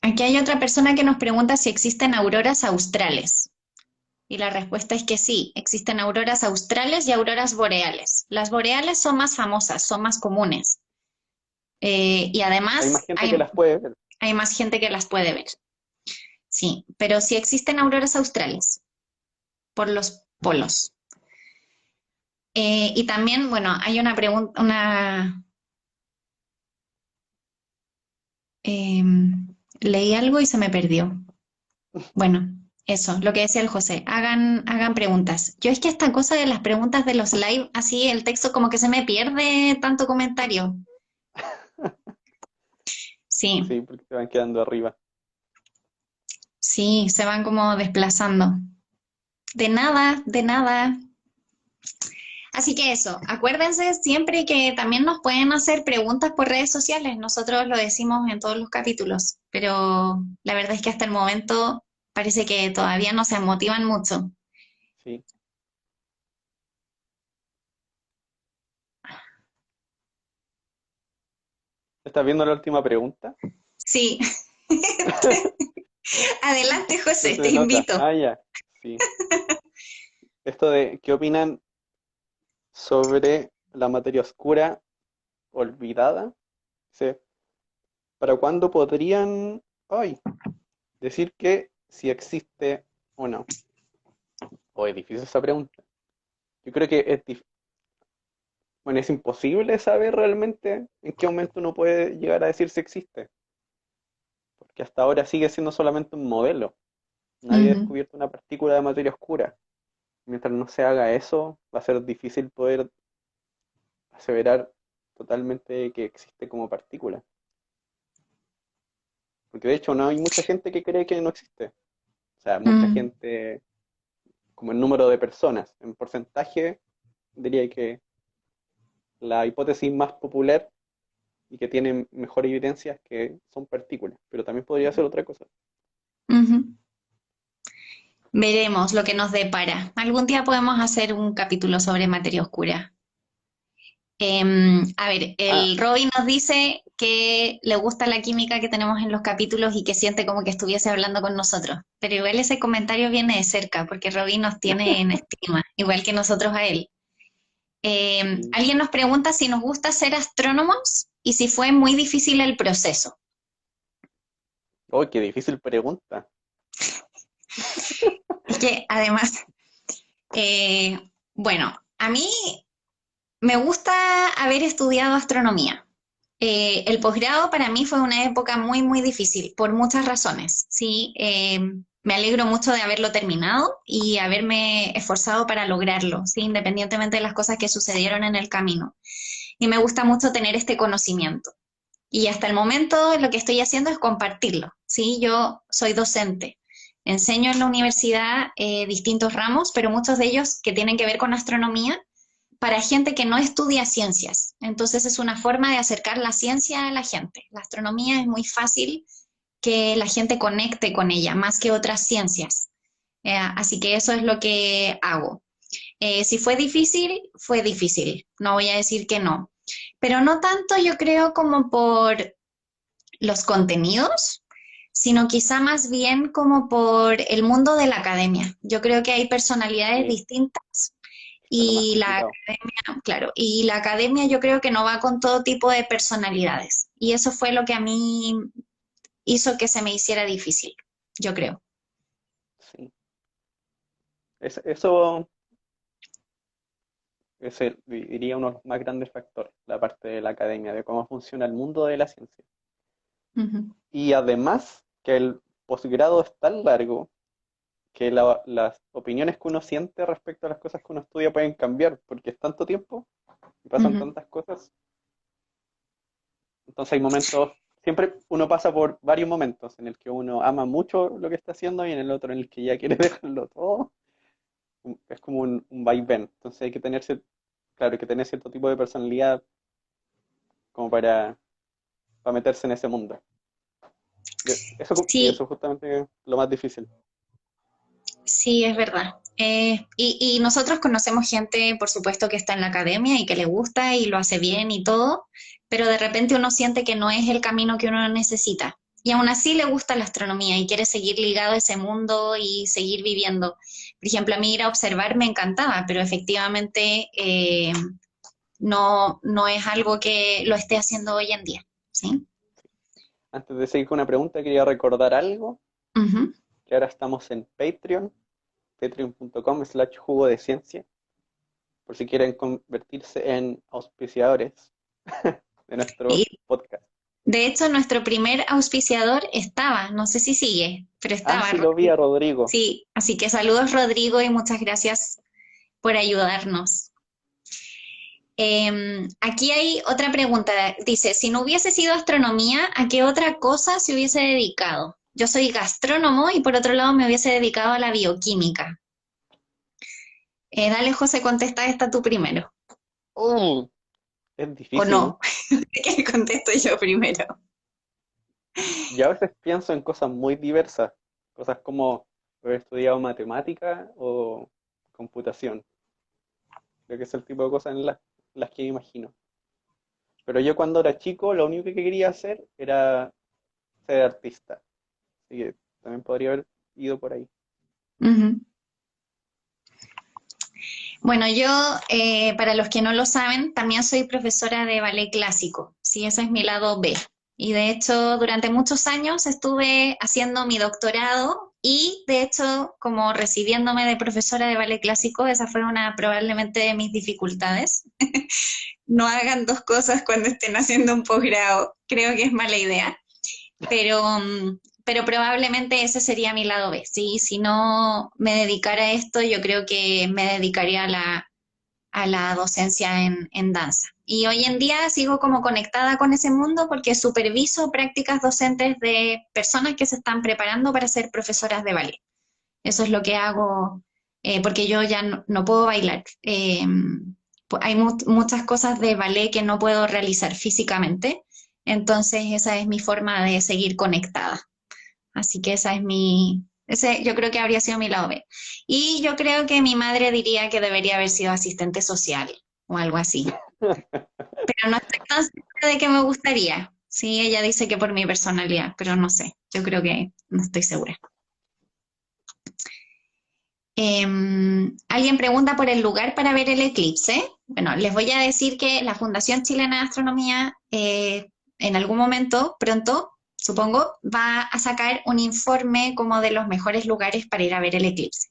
Aquí hay otra persona que nos pregunta si existen auroras australes. Y la respuesta es que sí, existen auroras australes y auroras boreales. Las boreales son más famosas, son más comunes. Y Hay más además gente que las puede ver. hay más gente que las puede ver. Sí, pero sí existen auroras australes por los polos. Y también, bueno, hay una pregunta, eh, leí algo y se me perdió. Bueno, eso, lo que decía el José, hagan preguntas. Yo es que esta cosa de las preguntas de los live, así el texto como que se me pierde tanto comentario. Sí, Sí, porque se van quedando arriba. sí, se van como desplazando. De nada, de nada. Así que eso, acuérdense siempre que también nos pueden hacer preguntas por redes sociales. Nosotros lo decimos en todos los capítulos, pero la verdad es que hasta el momento parece que todavía no se motivan mucho. Sí. ¿Estás viendo la última pregunta? Sí. Adelante, No José, te se nota. invito. Ah, ya. Sí. Esto de, ¿qué opinan sobre la materia oscura olvidada? Dice, ¿para cuándo podrían hoy decir que si existe o no? O es difícil esa pregunta. Yo creo que bueno, es imposible saber realmente en qué momento uno puede llegar a decir si existe, porque hasta ahora sigue siendo solamente un modelo. Nadie ha Ujú, descubierto una partícula de materia oscura. Mientras no se haga eso, va a ser difícil poder aseverar totalmente que existe como partícula. Porque de hecho no hay mucha gente que cree que no existe. O sea, mucha mm, gente, como el número de personas, en porcentaje, diría que la hipótesis más popular y que tiene mejor evidencia es que son partículas, pero también podría ser otra cosa. ujú. Veremos lo que nos depara. Algún día podemos hacer un capítulo sobre materia oscura. A ver, Ah, el Robin nos dice que le gusta la química que tenemos en los capítulos y que siente como que estuviese hablando con nosotros. Pero igual ese comentario viene de cerca, porque Robin nos tiene en estima, igual que nosotros a él. sí. Alguien nos pregunta si nos gusta ser astrónomos y si fue muy difícil el proceso. Oh, qué difícil pregunta. Es que además, eh, bueno, a mí me gusta haber estudiado astronomía. El posgrado para mí fue una época muy, muy difícil por muchas razones. Sí, me alegro mucho de haberlo terminado y haberme esforzado para lograrlo, sí, independientemente de las cosas que sucedieron en el camino. Y me gusta mucho tener este conocimiento. Y hasta el momento lo que estoy haciendo es compartirlo. Sí, yo soy docente. Enseño en la universidad distintos ramos, pero muchos de ellos que tienen que ver con astronomía para gente que no estudia ciencias. Entonces es una forma de acercar la ciencia a la gente. La astronomía es muy fácil que la gente conecte con ella, más que otras ciencias. Así que eso es lo que hago. Si fue difícil, fue difícil. No voy a decir que no. Pero no tanto yo creo como por los contenidos, sino quizá más bien como por el mundo de la academia. Yo creo que hay personalidades Sí, distintas esto es lo más y la complicado. academia, claro, y la academia yo creo que no va con todo tipo de personalidades. Y eso fue lo que a mí hizo que se me hiciera difícil, yo creo. Sí. Eso es diría uno de los más grandes factores, la parte de la academia, de cómo funciona el mundo de la ciencia. Ujú, Y además que el posgrado es tan largo que las opiniones que uno siente respecto a las cosas que uno estudia pueden cambiar, porque es tanto tiempo y pasan ujú, tantas cosas. Entonces hay momentos, siempre uno pasa por varios momentos en el que uno ama mucho lo que está haciendo y en el otro en el que ya quiere dejarlo todo. Es como un vaivén. Entonces hay que tener, claro, hay que tener cierto tipo de personalidad como para meterse en ese mundo. Sí, sí, eso es justamente lo más difícil. sí, es verdad. Y nosotros conocemos gente, por supuesto, que está en la academia y que le gusta y lo hace bien y todo, pero de repente uno siente que no es el camino que uno necesita. Y aún así le gusta la astronomía y quiere seguir ligado a ese mundo y seguir viviendo. Por ejemplo, a mí ir a observar me encantaba, pero efectivamente no es algo que lo esté haciendo hoy en día. ¿Sí? Antes de seguir con una pregunta, quería recordar algo, Ujú. que ahora estamos en Patreon, patreon.com/jugo de ciencia, por si quieren convertirse en auspiciadores de nuestro Y podcast. de hecho, nuestro primer auspiciador estaba, no sé si sigue, pero Ah, estaba sí, lo vi a Rodrigo. Rodrigo. Sí, así que saludos Rodrigo y muchas gracias por ayudarnos. Aquí hay otra pregunta. Dice, si no hubiese sido astronomía, ¿a qué otra cosa se hubiese dedicado? Yo soy gastrónomo y por otro lado me hubiese dedicado a la bioquímica. Dale, José, contesta esta tú primero. Uh, es ¿O difícil. no? ¿Qué contesto yo primero? Yo a veces pienso en cosas muy diversas, cosas como haber estudiado matemática o computación. Creo que es el tipo de cosas en las que me imagino. Pero yo cuando era chico, lo único que quería hacer era ser artista. Así que también podría haber ido por ahí. Ujú. Bueno, yo, para los que no lo saben, también soy profesora de ballet clásico. Sí, ese es mi lado B. Y de hecho, durante muchos años estuve haciendo mi doctorado y de hecho, como recibiéndome de profesora de ballet clásico, esa fue una probablemente de mis dificultades. No hagan dos cosas cuando estén haciendo un posgrado. Creo que es mala idea. Pero, pero probablemente ese sería mi lado B, ¿sí? Si no me dedicara a esto, yo creo que me dedicaría a la docencia en danza. Y hoy en día sigo como conectada con ese mundo porque superviso prácticas docentes de personas que se están preparando para ser profesoras de ballet. Eso es lo que hago, porque yo ya no puedo bailar. Hay muchas cosas de ballet que no puedo realizar físicamente, entonces esa es mi forma de seguir conectada. Así que esa es ese yo creo que habría sido mi lado B. Y yo creo que mi madre diría que debería haber sido asistente social o algo así, pero no estoy tan segura de que me gustaría. Sí, ella dice que por mi personalidad, pero no sé, yo creo que no estoy segura. Alguien pregunta por el lugar para ver el eclipse. Bueno, les voy a decir que la Fundación Chilena de Astronomía en algún momento, pronto, supongo, va a sacar un informe como de los mejores lugares para ir a ver el eclipse.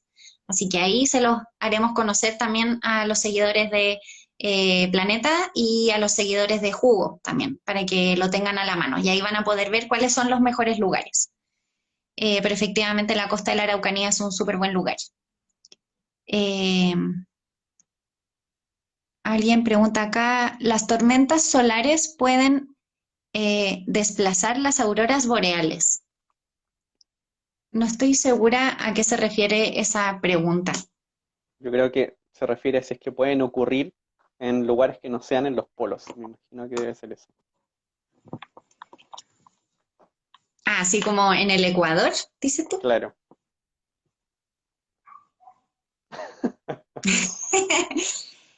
Así que ahí se los haremos conocer también a los seguidores de Planeta y a los seguidores de Jugo también, para que lo tengan a la mano. Y ahí van a poder ver cuáles son los mejores lugares. Pero efectivamente la costa de la Araucanía es un súper buen lugar. Eh, Alguien pregunta acá, ¿las tormentas solares pueden desplazar las auroras boreales? No estoy segura a qué se refiere esa pregunta. Yo creo que se refiere a si es que pueden ocurrir en lugares que no sean en los polos. Me imagino que debe ser eso. Ah, así como en el Ecuador, dices tú. Claro.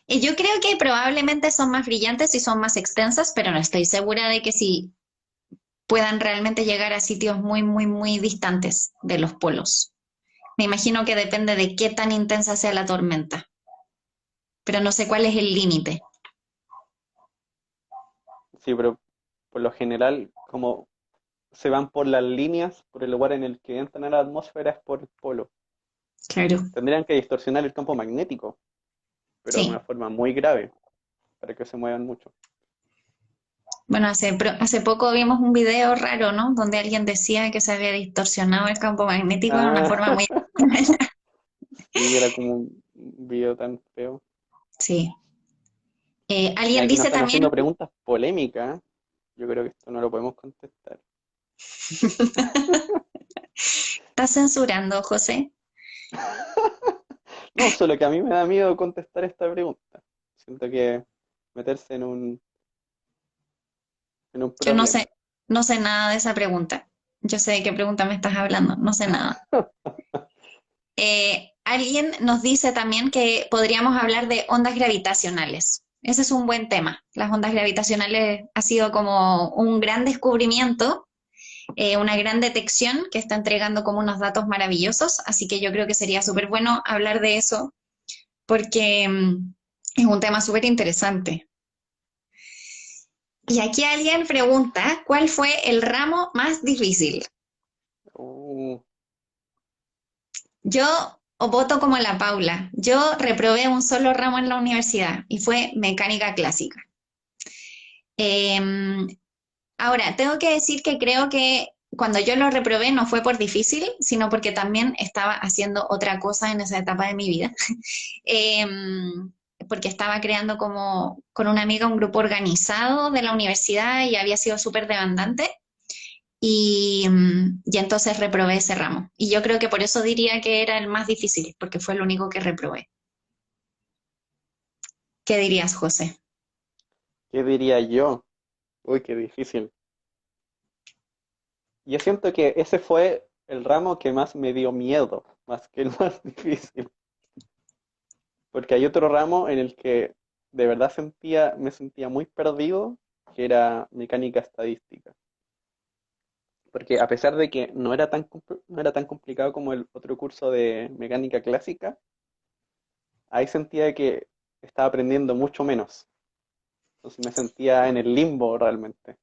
Y yo creo que probablemente son más brillantes y son más extensas, pero no estoy segura de que sí puedan realmente llegar a sitios muy, muy, muy distantes de los polos. Me imagino que depende de qué tan intensa sea la tormenta, pero no sé cuál es el límite. Sí, pero por lo general, como se van por las líneas, por el lugar en el que entran a la atmósfera es por el polo. Claro, Tendrían que distorsionar el campo magnético, pero de una sí. forma muy grave, para que se muevan mucho. Bueno, hace poco vimos un video raro, ¿no? Donde alguien decía que se había distorsionado el campo magnético de una Ah, forma muy... sí, era como un video tan feo. Sí. Y Alguien aquí nos dice están también, haciendo preguntas polémicas. Yo creo que esto no lo podemos contestar. ¿estás censurando, José? No, solo que a mí me da miedo contestar esta pregunta. Siento que meterse en un Yo no problema. sé, no sé nada de esa pregunta. Yo sé de qué pregunta me estás hablando, no sé nada. Alguien nos dice también que podríamos hablar de ondas gravitacionales. Ese es un buen tema. Las ondas gravitacionales ha sido como un gran descubrimiento, una gran detección que está entregando como unos datos maravillosos, así que yo creo que sería súper bueno hablar de eso porque es un tema súper interesante. Y aquí alguien pregunta, ¿cuál fue el ramo más difícil? Uh, Yo voto como la Paula. Yo reprobé un solo ramo en la universidad y fue mecánica clásica. Eh, Ahora, tengo que decir que creo que cuando yo lo reprobé no fue por difícil, sino porque también estaba haciendo otra cosa en esa etapa de mi vida. Eh, Porque estaba creando como con una amiga un grupo organizado de la universidad y había sido súper demandante. Y entonces reprobé ese ramo. Y yo creo que por eso diría que era el más difícil, porque fue el único que reprobé. ¿Qué dirías, José? ¿Qué diría yo? Uy, qué difícil. Yo siento que ese fue el ramo que más me dio miedo, más que el más difícil. Porque hay otro ramo en el que de verdad me sentía muy perdido, que era mecánica estadística. Porque a pesar de que no era tan complicado como el otro curso de mecánica clásica, ahí sentía que estaba aprendiendo mucho menos. Entonces me sentía en el limbo realmente.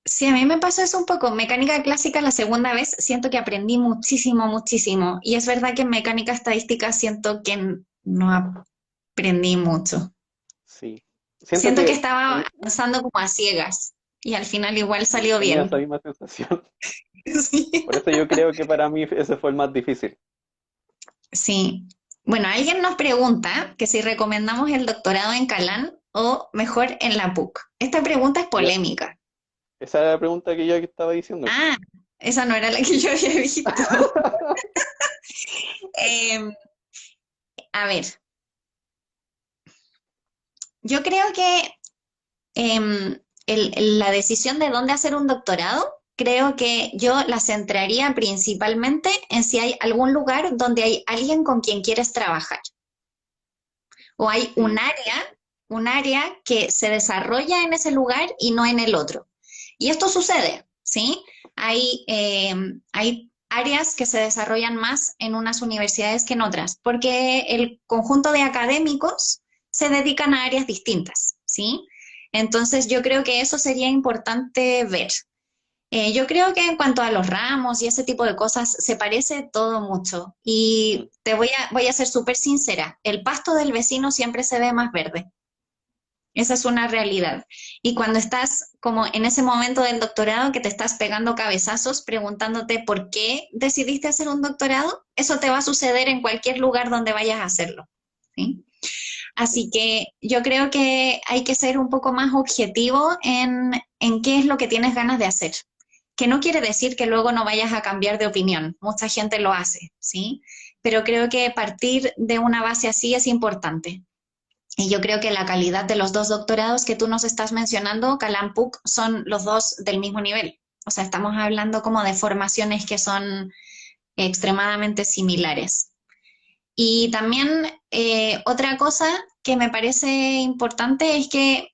Sí, a mí me pasó eso un poco. Mecánica clásica la segunda vez siento que aprendí muchísimo, muchísimo. Y es verdad que en mecánica estadística siento que no aprendí mucho. Sí. Siento Siento que que estaba avanzando como a ciegas y al final igual sí, salió tenía bien. esa misma sensación. Sí. Por eso yo creo que para mí ese fue el más difícil. Sí. Bueno, alguien nos pregunta que si recomendamos el doctorado en Calán o mejor en la PUC. Esta pregunta es Ya, polémica. esa era la pregunta que yo estaba diciendo. Ah, esa no era la que yo había visto. Eh, a ver, yo creo que la decisión de dónde hacer un doctorado, creo que yo la centraría principalmente en si hay algún lugar donde hay alguien con quien quieres trabajar o hay Sí, un área que se desarrolla en ese lugar y no en el otro. Y esto sucede, ¿sí? Hay áreas que se desarrollan más en unas universidades que en otras, porque el conjunto de académicos se dedican a áreas distintas, ¿sí? Entonces yo creo que eso sería importante ver. Yo creo que en cuanto a los ramos y ese tipo de cosas, se parece todo mucho. mm, Y voy a ser súper sincera, el pasto del vecino siempre se ve más verde. Esa es una realidad. Y cuando estás como en ese momento del doctorado que te estás pegando cabezazos preguntándote por qué decidiste hacer un doctorado, eso te va a suceder en cualquier lugar donde vayas a hacerlo. ¿Sí? sí, Así que yo creo que hay que ser un poco más objetivo en qué es lo que tienes ganas de hacer. Que no quiere decir que luego no vayas a cambiar de opinión. Mucha gente lo hace, ¿sí? Pero creo que partir de una base así es importante. Y yo creo que la calidad de los dos doctorados que tú nos estás mencionando, Calam PUC, son los dos del mismo nivel. O sea, estamos hablando como de formaciones que son extremadamente similares. Y también otra cosa que me parece importante es que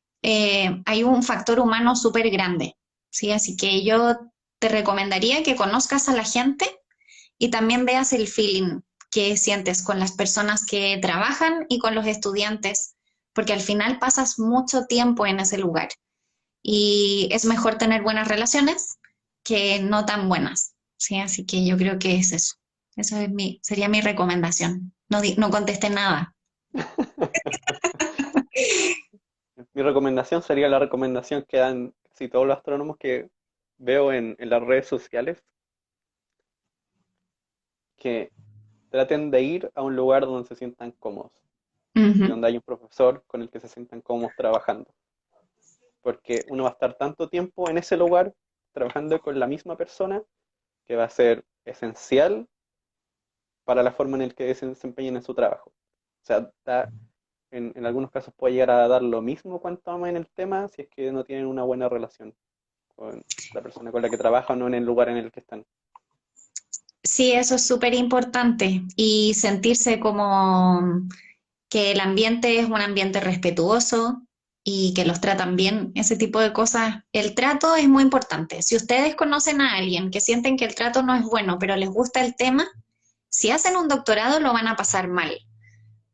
hay un factor humano súper grande, ¿sí? Así que yo te recomendaría que conozcas a la gente y también veas el feeling que sientes con las personas que trabajan y con los estudiantes, porque al final pasas mucho tiempo en ese lugar y es mejor tener buenas relaciones que no tan buenas, ¿sí? Así que yo creo que es eso. Eso es sería mi recomendación. No, no contesté nada. Mi recomendación sería la recomendación que dan casi todos los astrónomos que veo en las redes sociales, que traten de ir a un lugar donde se sientan cómodos y Ujú. donde hay un profesor con el que se sientan cómodos trabajando. Porque uno va a estar tanto tiempo en ese lugar trabajando con la misma persona que va a ser esencial para la forma en la que se desempeñen en su trabajo. O sea, en algunos casos puede llegar a dar lo mismo cuanto amen el tema si es que no tienen una buena relación con la persona con la que trabajan o en el lugar en el que están. Sí, eso es súper importante y sentirse como que el ambiente es un ambiente respetuoso y que los tratan bien, ese tipo de cosas. El trato es muy importante. Si ustedes conocen a alguien que sienten que el trato no es bueno, pero les gusta el tema, si hacen un doctorado lo van a pasar mal,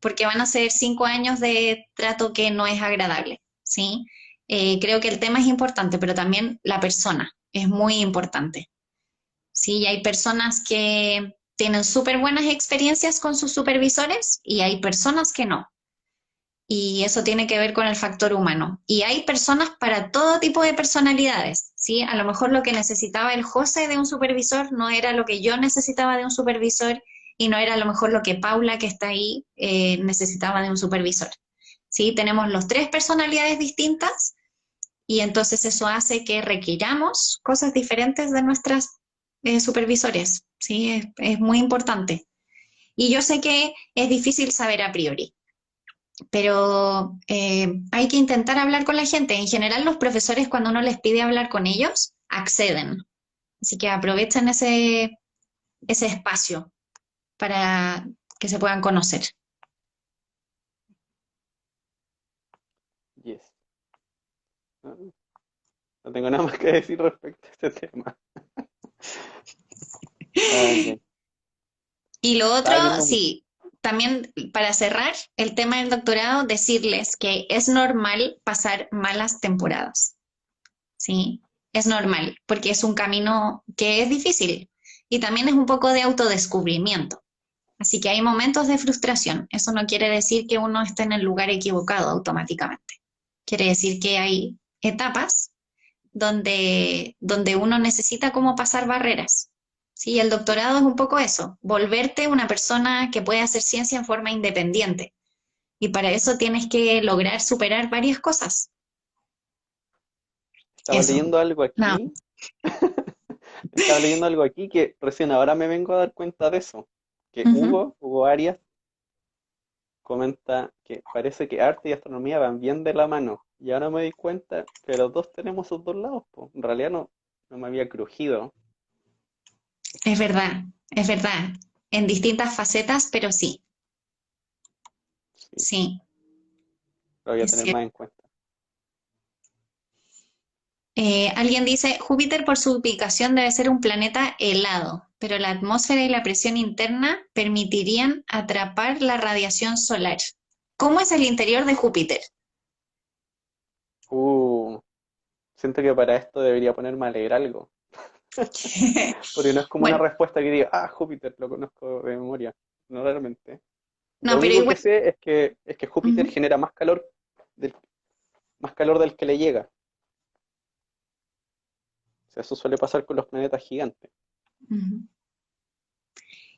porque van a ser 5 años de trato que no es agradable, ¿sí? Creo que el tema es importante, pero también la persona es muy importante. Sí, y hay personas que tienen súper buenas experiencias con sus supervisores y hay personas que no. Y eso tiene que ver con el factor humano. Y hay personas para todo tipo de personalidades, ¿sí? A lo mejor lo que necesitaba el José de un supervisor no era lo que yo necesitaba de un supervisor y no era a lo mejor lo que Paula, que está ahí, necesitaba de un supervisor. ¿Sí? Tenemos los tres personalidades distintas y entonces eso hace que requiramos cosas diferentes de nuestras supervisores, ¿sí? Es muy importante. Y yo sé que es difícil saber a priori, pero hay que intentar hablar con la gente. En general, los profesores cuando uno les pide hablar con ellos, acceden. Así que aprovechen ese espacio para que se puedan conocer. Yes. No, no tengo nada más que decir respecto a este tema. Ok. Y lo otro, Estaba viendo sí, también para cerrar el tema del doctorado, decirles que es normal pasar malas temporadas, ¿sí? Es normal, porque es un camino que es difícil y también es un poco de autodescubrimiento. Así que hay momentos de frustración. Eso no quiere decir que uno esté en el lugar equivocado automáticamente. Quiere decir que hay etapas donde uno necesita como pasar barreras. Sí, el doctorado es un poco eso, volverte una persona que puede hacer ciencia en forma independiente. Y para eso tienes que lograr superar varias cosas. estaba Eso. leyendo algo No. aquí, estaba leyendo algo aquí que recién ahora me vengo a dar cuenta de eso. Que Ujú. Hugo Arias comenta que parece que arte y astronomía van bien de la mano. Y ahora me di cuenta que los dos tenemos sus dos lados, po. En realidad no me había crujido. Es verdad, es verdad. En distintas facetas, pero sí, Sí, sí, lo voy a es tener cierto. más en cuenta. Alguien dice, Júpiter por su ubicación debe ser un planeta helado, pero la atmósfera y la presión interna permitirían atrapar la radiación solar. ¿Cómo es el interior de Júpiter? Uh, siento que para esto debería ponerme a leer algo. Porque no es como una Bueno, respuesta que diga, ah, Júpiter, lo conozco de memoria. No realmente. Lo no, pero único igual, que sé es que Júpiter ujú, genera del, más calor del que le llega. O sea, eso suele pasar con los planetas gigantes. ujú.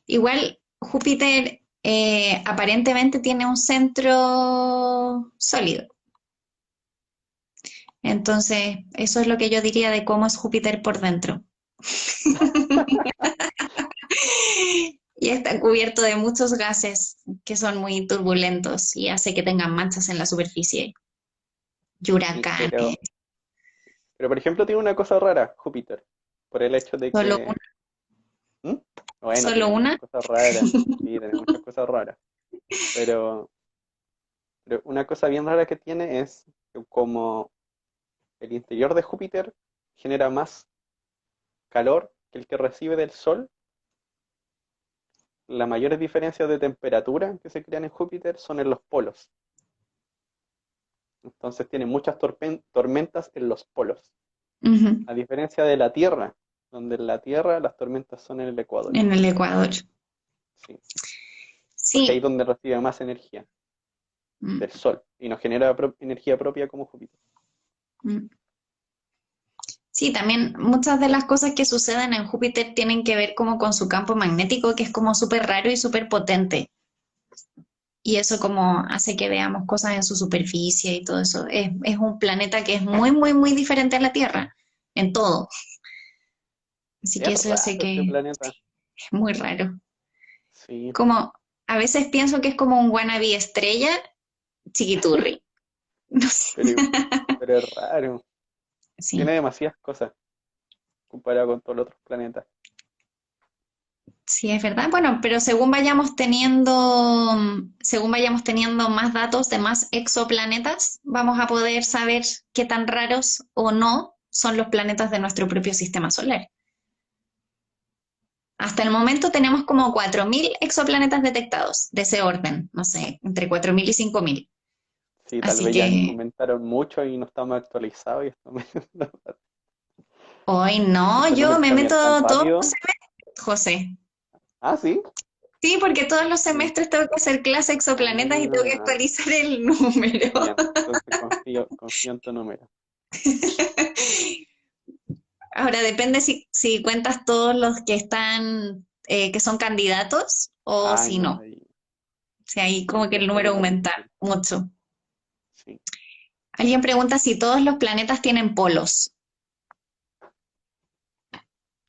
Igual Júpiter aparentemente tiene un centro sólido. Entonces, eso es lo que yo diría de cómo es Júpiter por dentro. Y está cubierto de muchos gases que son muy turbulentos y hace que tengan manchas en la superficie y Sí, huracanes. pero por ejemplo tiene una cosa rara, Júpiter, por el hecho de Solo que, una, ¿Mm? Bueno, solo tiene muchas una. cosas raras, sí, tiene muchas cosas raras, pero, pero una cosa bien rara que tiene es que como el interior de Júpiter genera más calor que el que recibe del Sol, las mayores diferencias de temperatura que se crean en Júpiter son en los polos. Entonces tiene muchas tormentas en los polos, Ujú, a diferencia de la Tierra, donde en la Tierra las tormentas son en el Ecuador. en el Ecuador. Sí, porque ahí es Sí. donde recibe más energía Mm, del Sol y no genera energía propia como Júpiter. mm. Sí, también muchas de las cosas que suceden en Júpiter tienen que ver como con su campo magnético, que es como súper raro y súper potente. Y eso como hace que veamos cosas en su superficie y todo eso. Es un planeta que es muy, muy, muy diferente a la Tierra, en todo. Así que Es eso hace raro ese que planeta. es muy raro. Sí, Como a veces pienso que es como un wannabe estrella chiquiturri. No sé. pero, pero es raro. Tiene Sí, demasiadas cosas comparado con todos los otros planetas. sí, es verdad. Bueno, pero según vayamos teniendo más datos de más exoplanetas, vamos a poder saber qué tan raros o no son los planetas de nuestro propio sistema solar. Hasta el momento tenemos como 4.000 exoplanetas detectados de ese orden, no sé, entre 4.000 y 5.000. Sí, tal Así vez ya que aumentaron mucho y no estamos actualizados y hoy no, estos yo números me cambian meto tan todos los rápido. semestres, José. Ah, sí. Sí, porque todos los Mm, semestres tengo que hacer clase exoplanetas y tengo que ah, actualizar el número. bien, entonces confío en tu número. Ahora depende si cuentas todos los que están, que son candidatos o Ay, si no, no. ahí, Si ahí como ahí que ya el estaría número más aumenta difícil. mucho. Sí. Alguien pregunta si todos los planetas tienen polos.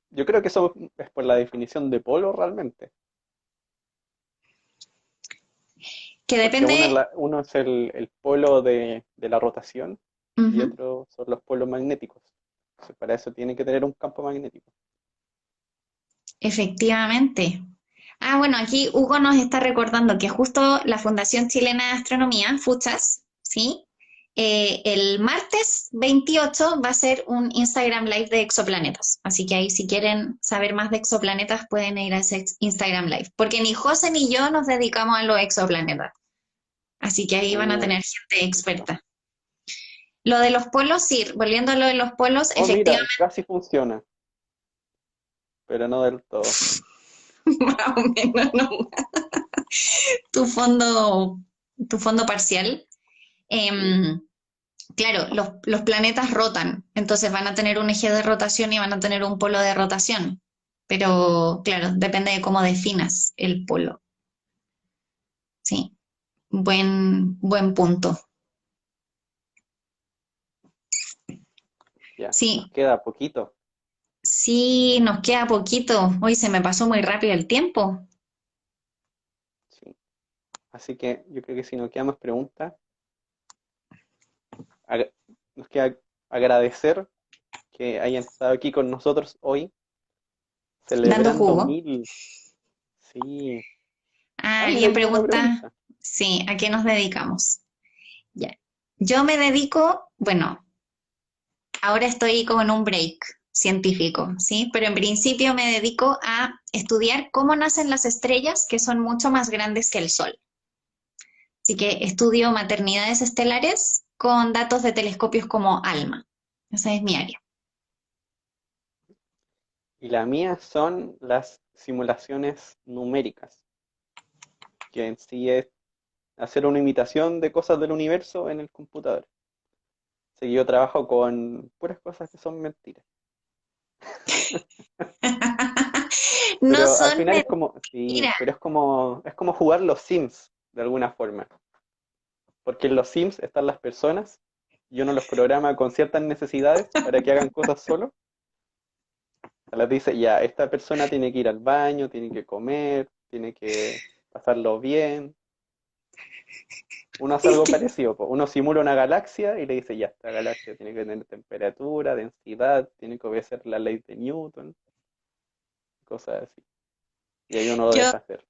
Yo creo que eso es por la definición de polo realmente. Que Porque depende. uno es el polo de la rotación y Ujú, otro son los polos magnéticos. Entonces, para eso tiene que tener un campo magnético. efectivamente. Ah, bueno, aquí Hugo nos está recordando que justo la Fundación Chilena de Astronomía, FUCHAS, ¿sí? El martes 28 va a ser un Instagram Live de exoplanetas. Así que ahí si quieren saber más de exoplanetas pueden ir a ese Instagram Live. Porque ni José ni yo nos dedicamos a los exoplanetas. Así que ahí van a tener gente Listo. experta. Lo de los polos, sí, volviendo a lo de los polos, Oh, mira, efectivamente, casi funciona, pero no del todo. más o menos, ¿no? Tu fondo, tu fondo parcial. Sí, Em, claro, los planetas rotan, entonces van a tener un eje de rotación y van a tener un polo de rotación. Pero claro, depende de cómo definas el polo. Sí, buen punto. ya, nos Sí, queda poquito. sí, nos queda poquito. Hoy se me pasó muy rápido el tiempo. Sí. Así que yo creo que si no quedan más preguntas, ag- nos queda agradecer que hayan estado aquí con nosotros hoy, Dando celebrando jugo. 1000. Sí. Ah, mira, Alguien hay una nueva pregunta, pregunta. sí, ¿a qué nos dedicamos? Ya. Yo me dedico, bueno, ahora estoy como en un break científico, ¿sí? Pero en principio me dedico a estudiar cómo nacen las estrellas que son mucho más grandes que el Sol. Así que estudio maternidades estelares con datos de telescopios como ALMA. Esa es mi área. Y la mía son las simulaciones numéricas, que en sí es hacer una imitación de cosas del universo en el computador. Así que yo trabajo con puras cosas que son mentiras. No Pero al son final es como, sí, mentiras. pero es como jugar los Sims, de alguna forma. Porque en los Sims están las personas y uno los programa con ciertas necesidades para que hagan cosas solo. Se les dice, ya, esta persona tiene que ir al baño, tiene que comer, tiene que pasarlo bien. Uno hace algo parecido, po. Uno simula una galaxia y le dice, ya, esta galaxia tiene que tener temperatura, densidad, tiene que obedecer la ley de Newton, cosas así. Y ahí uno lo Yo deja hacer.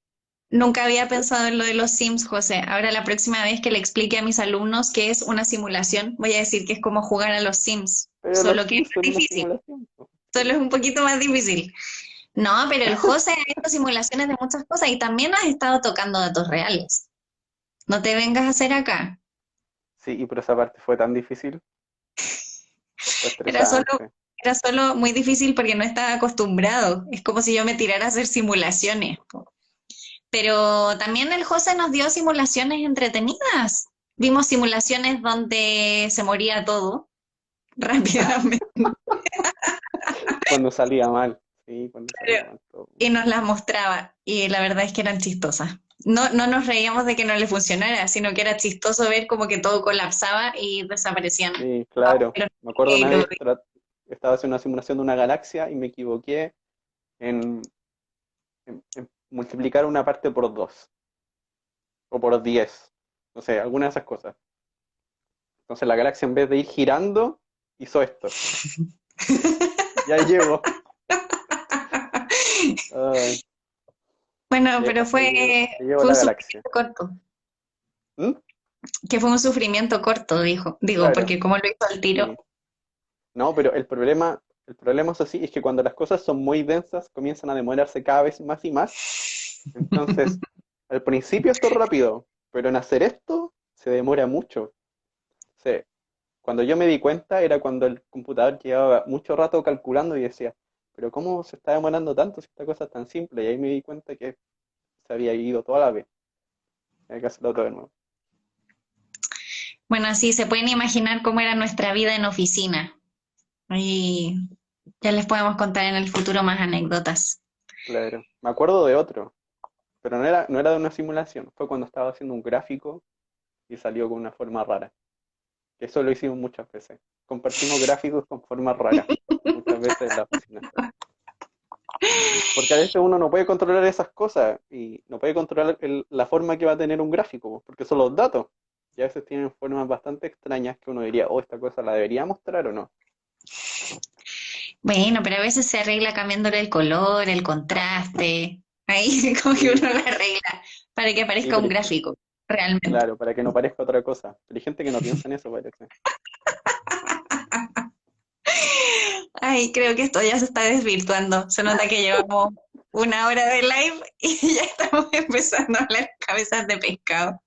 nunca había pensado en lo de los Sims, José. Ahora la próxima vez que le explique a mis alumnos qué es una simulación, voy a decir que es como jugar a los Sims, Pero los solo que es Sims son más una difícil, simulación, po. solo Sí. es un poquito más difícil. No, pero el José ha hecho simulaciones de muchas cosas y también has estado tocando datos reales. No te vengas a hacer acá. Sí, y por esa parte fue tan difícil, fue Era solo, estresante. era solo muy difícil porque no estaba acostumbrado. Es como si yo me tirara a hacer simulaciones. Pero también el José nos dio simulaciones entretenidas. Vimos simulaciones donde se moría todo rápidamente Cuando salía mal, sí, cuando salía mal todo. y nos las mostraba y la verdad es que eran chistosas. No, no nos reíamos de que no le funcionara, sino que era chistoso ver como que todo colapsaba y desaparecían. Sí, claro. Me acuerdo Y una lo- vez estaba haciendo una simulación de una galaxia y me equivoqué en, en multiplicar una parte por 2 o por 10. No sé, alguna de esas cosas. Entonces la galaxia en vez de ir girando, hizo esto. Ya llevo. Ay, Bueno, pero se llevó fue un la galaxia. sufrimiento corto, ¿Mm? que fue un sufrimiento corto, digo, Claro, porque como lo hizo al tiro. sí. No, pero el problema es así, es que cuando las cosas son muy densas, comienzan a demorarse cada vez más y más. Entonces, al principio esto es rápido, pero en hacer esto se demora mucho. Sí. Cuando yo me di cuenta era cuando el computador llevaba mucho rato calculando y decía, pero ¿cómo se está demorando tanto si esta cosa es tan simple? Y ahí me di cuenta que se había ido toda la vez. Hay que hacerlo todo de nuevo. Bueno, así se pueden imaginar cómo era nuestra vida en oficina. Y ya les podemos contar en el futuro más anécdotas. Claro. Me acuerdo de otro, pero no era de una simulación. Fue cuando estaba haciendo un gráfico y salió con una forma rara. Eso lo hicimos muchas veces. Compartimos gráficos con formas raras, muchas veces en la oficina. Porque a veces uno no puede controlar esas cosas y no puede controlar la forma que va a tener un gráfico, pues, porque son los datos. Y a veces tienen formas bastante extrañas que uno diría, oh, esta cosa la debería mostrar o no. Bueno, pero a veces se arregla cambiándole el color, el contraste. Ahí como que Sí, uno lo arregla para que sí, aparezca un gráfico, realmente. claro, para que no parezca otra cosa. Pero hay gente que no piensa en eso, parece. Ay, creo que esto ya se está desvirtuando. Se nota que llevamos una hora de live y ya estamos empezando a hablar cabezas de pescado.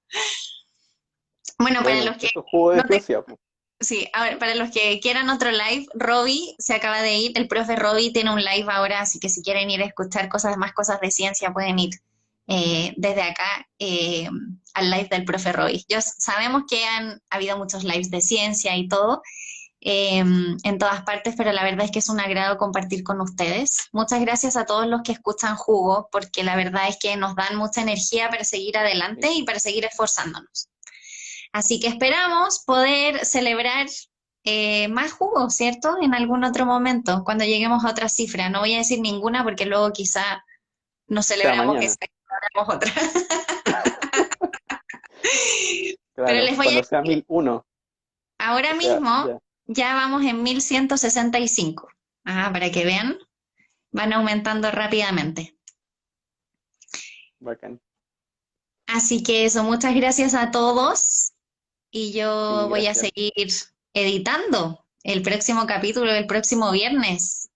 Bueno, para Bueno, los que eso es jugo de no te ciencia, pues. Sí, a ver, para los que quieran otro live, Robbie se acaba de ir, el profe Robbie tiene un live ahora, así que si quieren ir a escuchar más cosas de ciencia, pueden ir desde acá al live del profe Robbie. Sabemos que han habido muchos lives de ciencia y todo en todas partes, pero la verdad es que es un agrado compartir con ustedes. Muchas gracias a todos los que escuchan Jugo, porque la verdad es que nos dan mucha energía para seguir adelante Sí, y para seguir esforzándonos. Así que esperamos poder celebrar más jugos, ¿cierto? En algún otro momento, cuando lleguemos a otra cifra. No voy a decir ninguna porque luego quizá no sea celebramos esa mañana. y celebramos otra. Pero Claro, les voy a cuando sea decir, 1001. ahora O sea, mismo ya, ya vamos en 1165. Ah, para que vean, van aumentando rápidamente. bacán. Así que eso, muchas gracias a todos y yo Sí, voy a gracias. seguir editando el próximo capítulo el próximo viernes.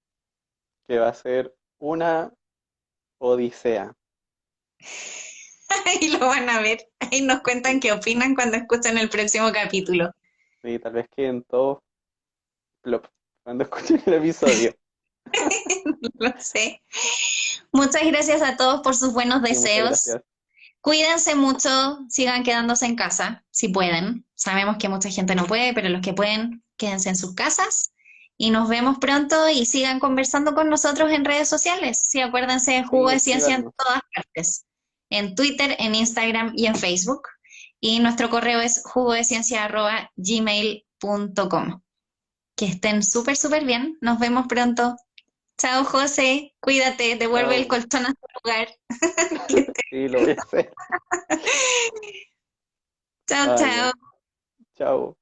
Que va a ser una odisea. Ahí lo van a ver. Ahí nos cuentan Sí, qué opinan cuando escuchen el próximo capítulo. sí, tal vez queden todos plop cuando escuchen el episodio. Lo sé. Muchas gracias a todos por sus buenos Sí, muchas deseos. gracias. Cuídense mucho, sigan quedándose en casa, si pueden. Sabemos que mucha gente no puede, pero los que pueden, quédense en sus casas. Y nos vemos pronto y sigan conversando con nosotros en redes sociales. Sí, acuérdense de Jugo Sí, de Ciencia en escríbanos. todas partes. En Twitter, en Instagram y en Facebook. Y nuestro correo es jugodeciencia@gmail.com. Que estén súper, súper bien. Nos vemos pronto. Chao, José. Cuídate. Devuelve el Chao. colchón a su lugar. Sí, lo voy a hacer. Chao, Ah, ya. chao. Chao.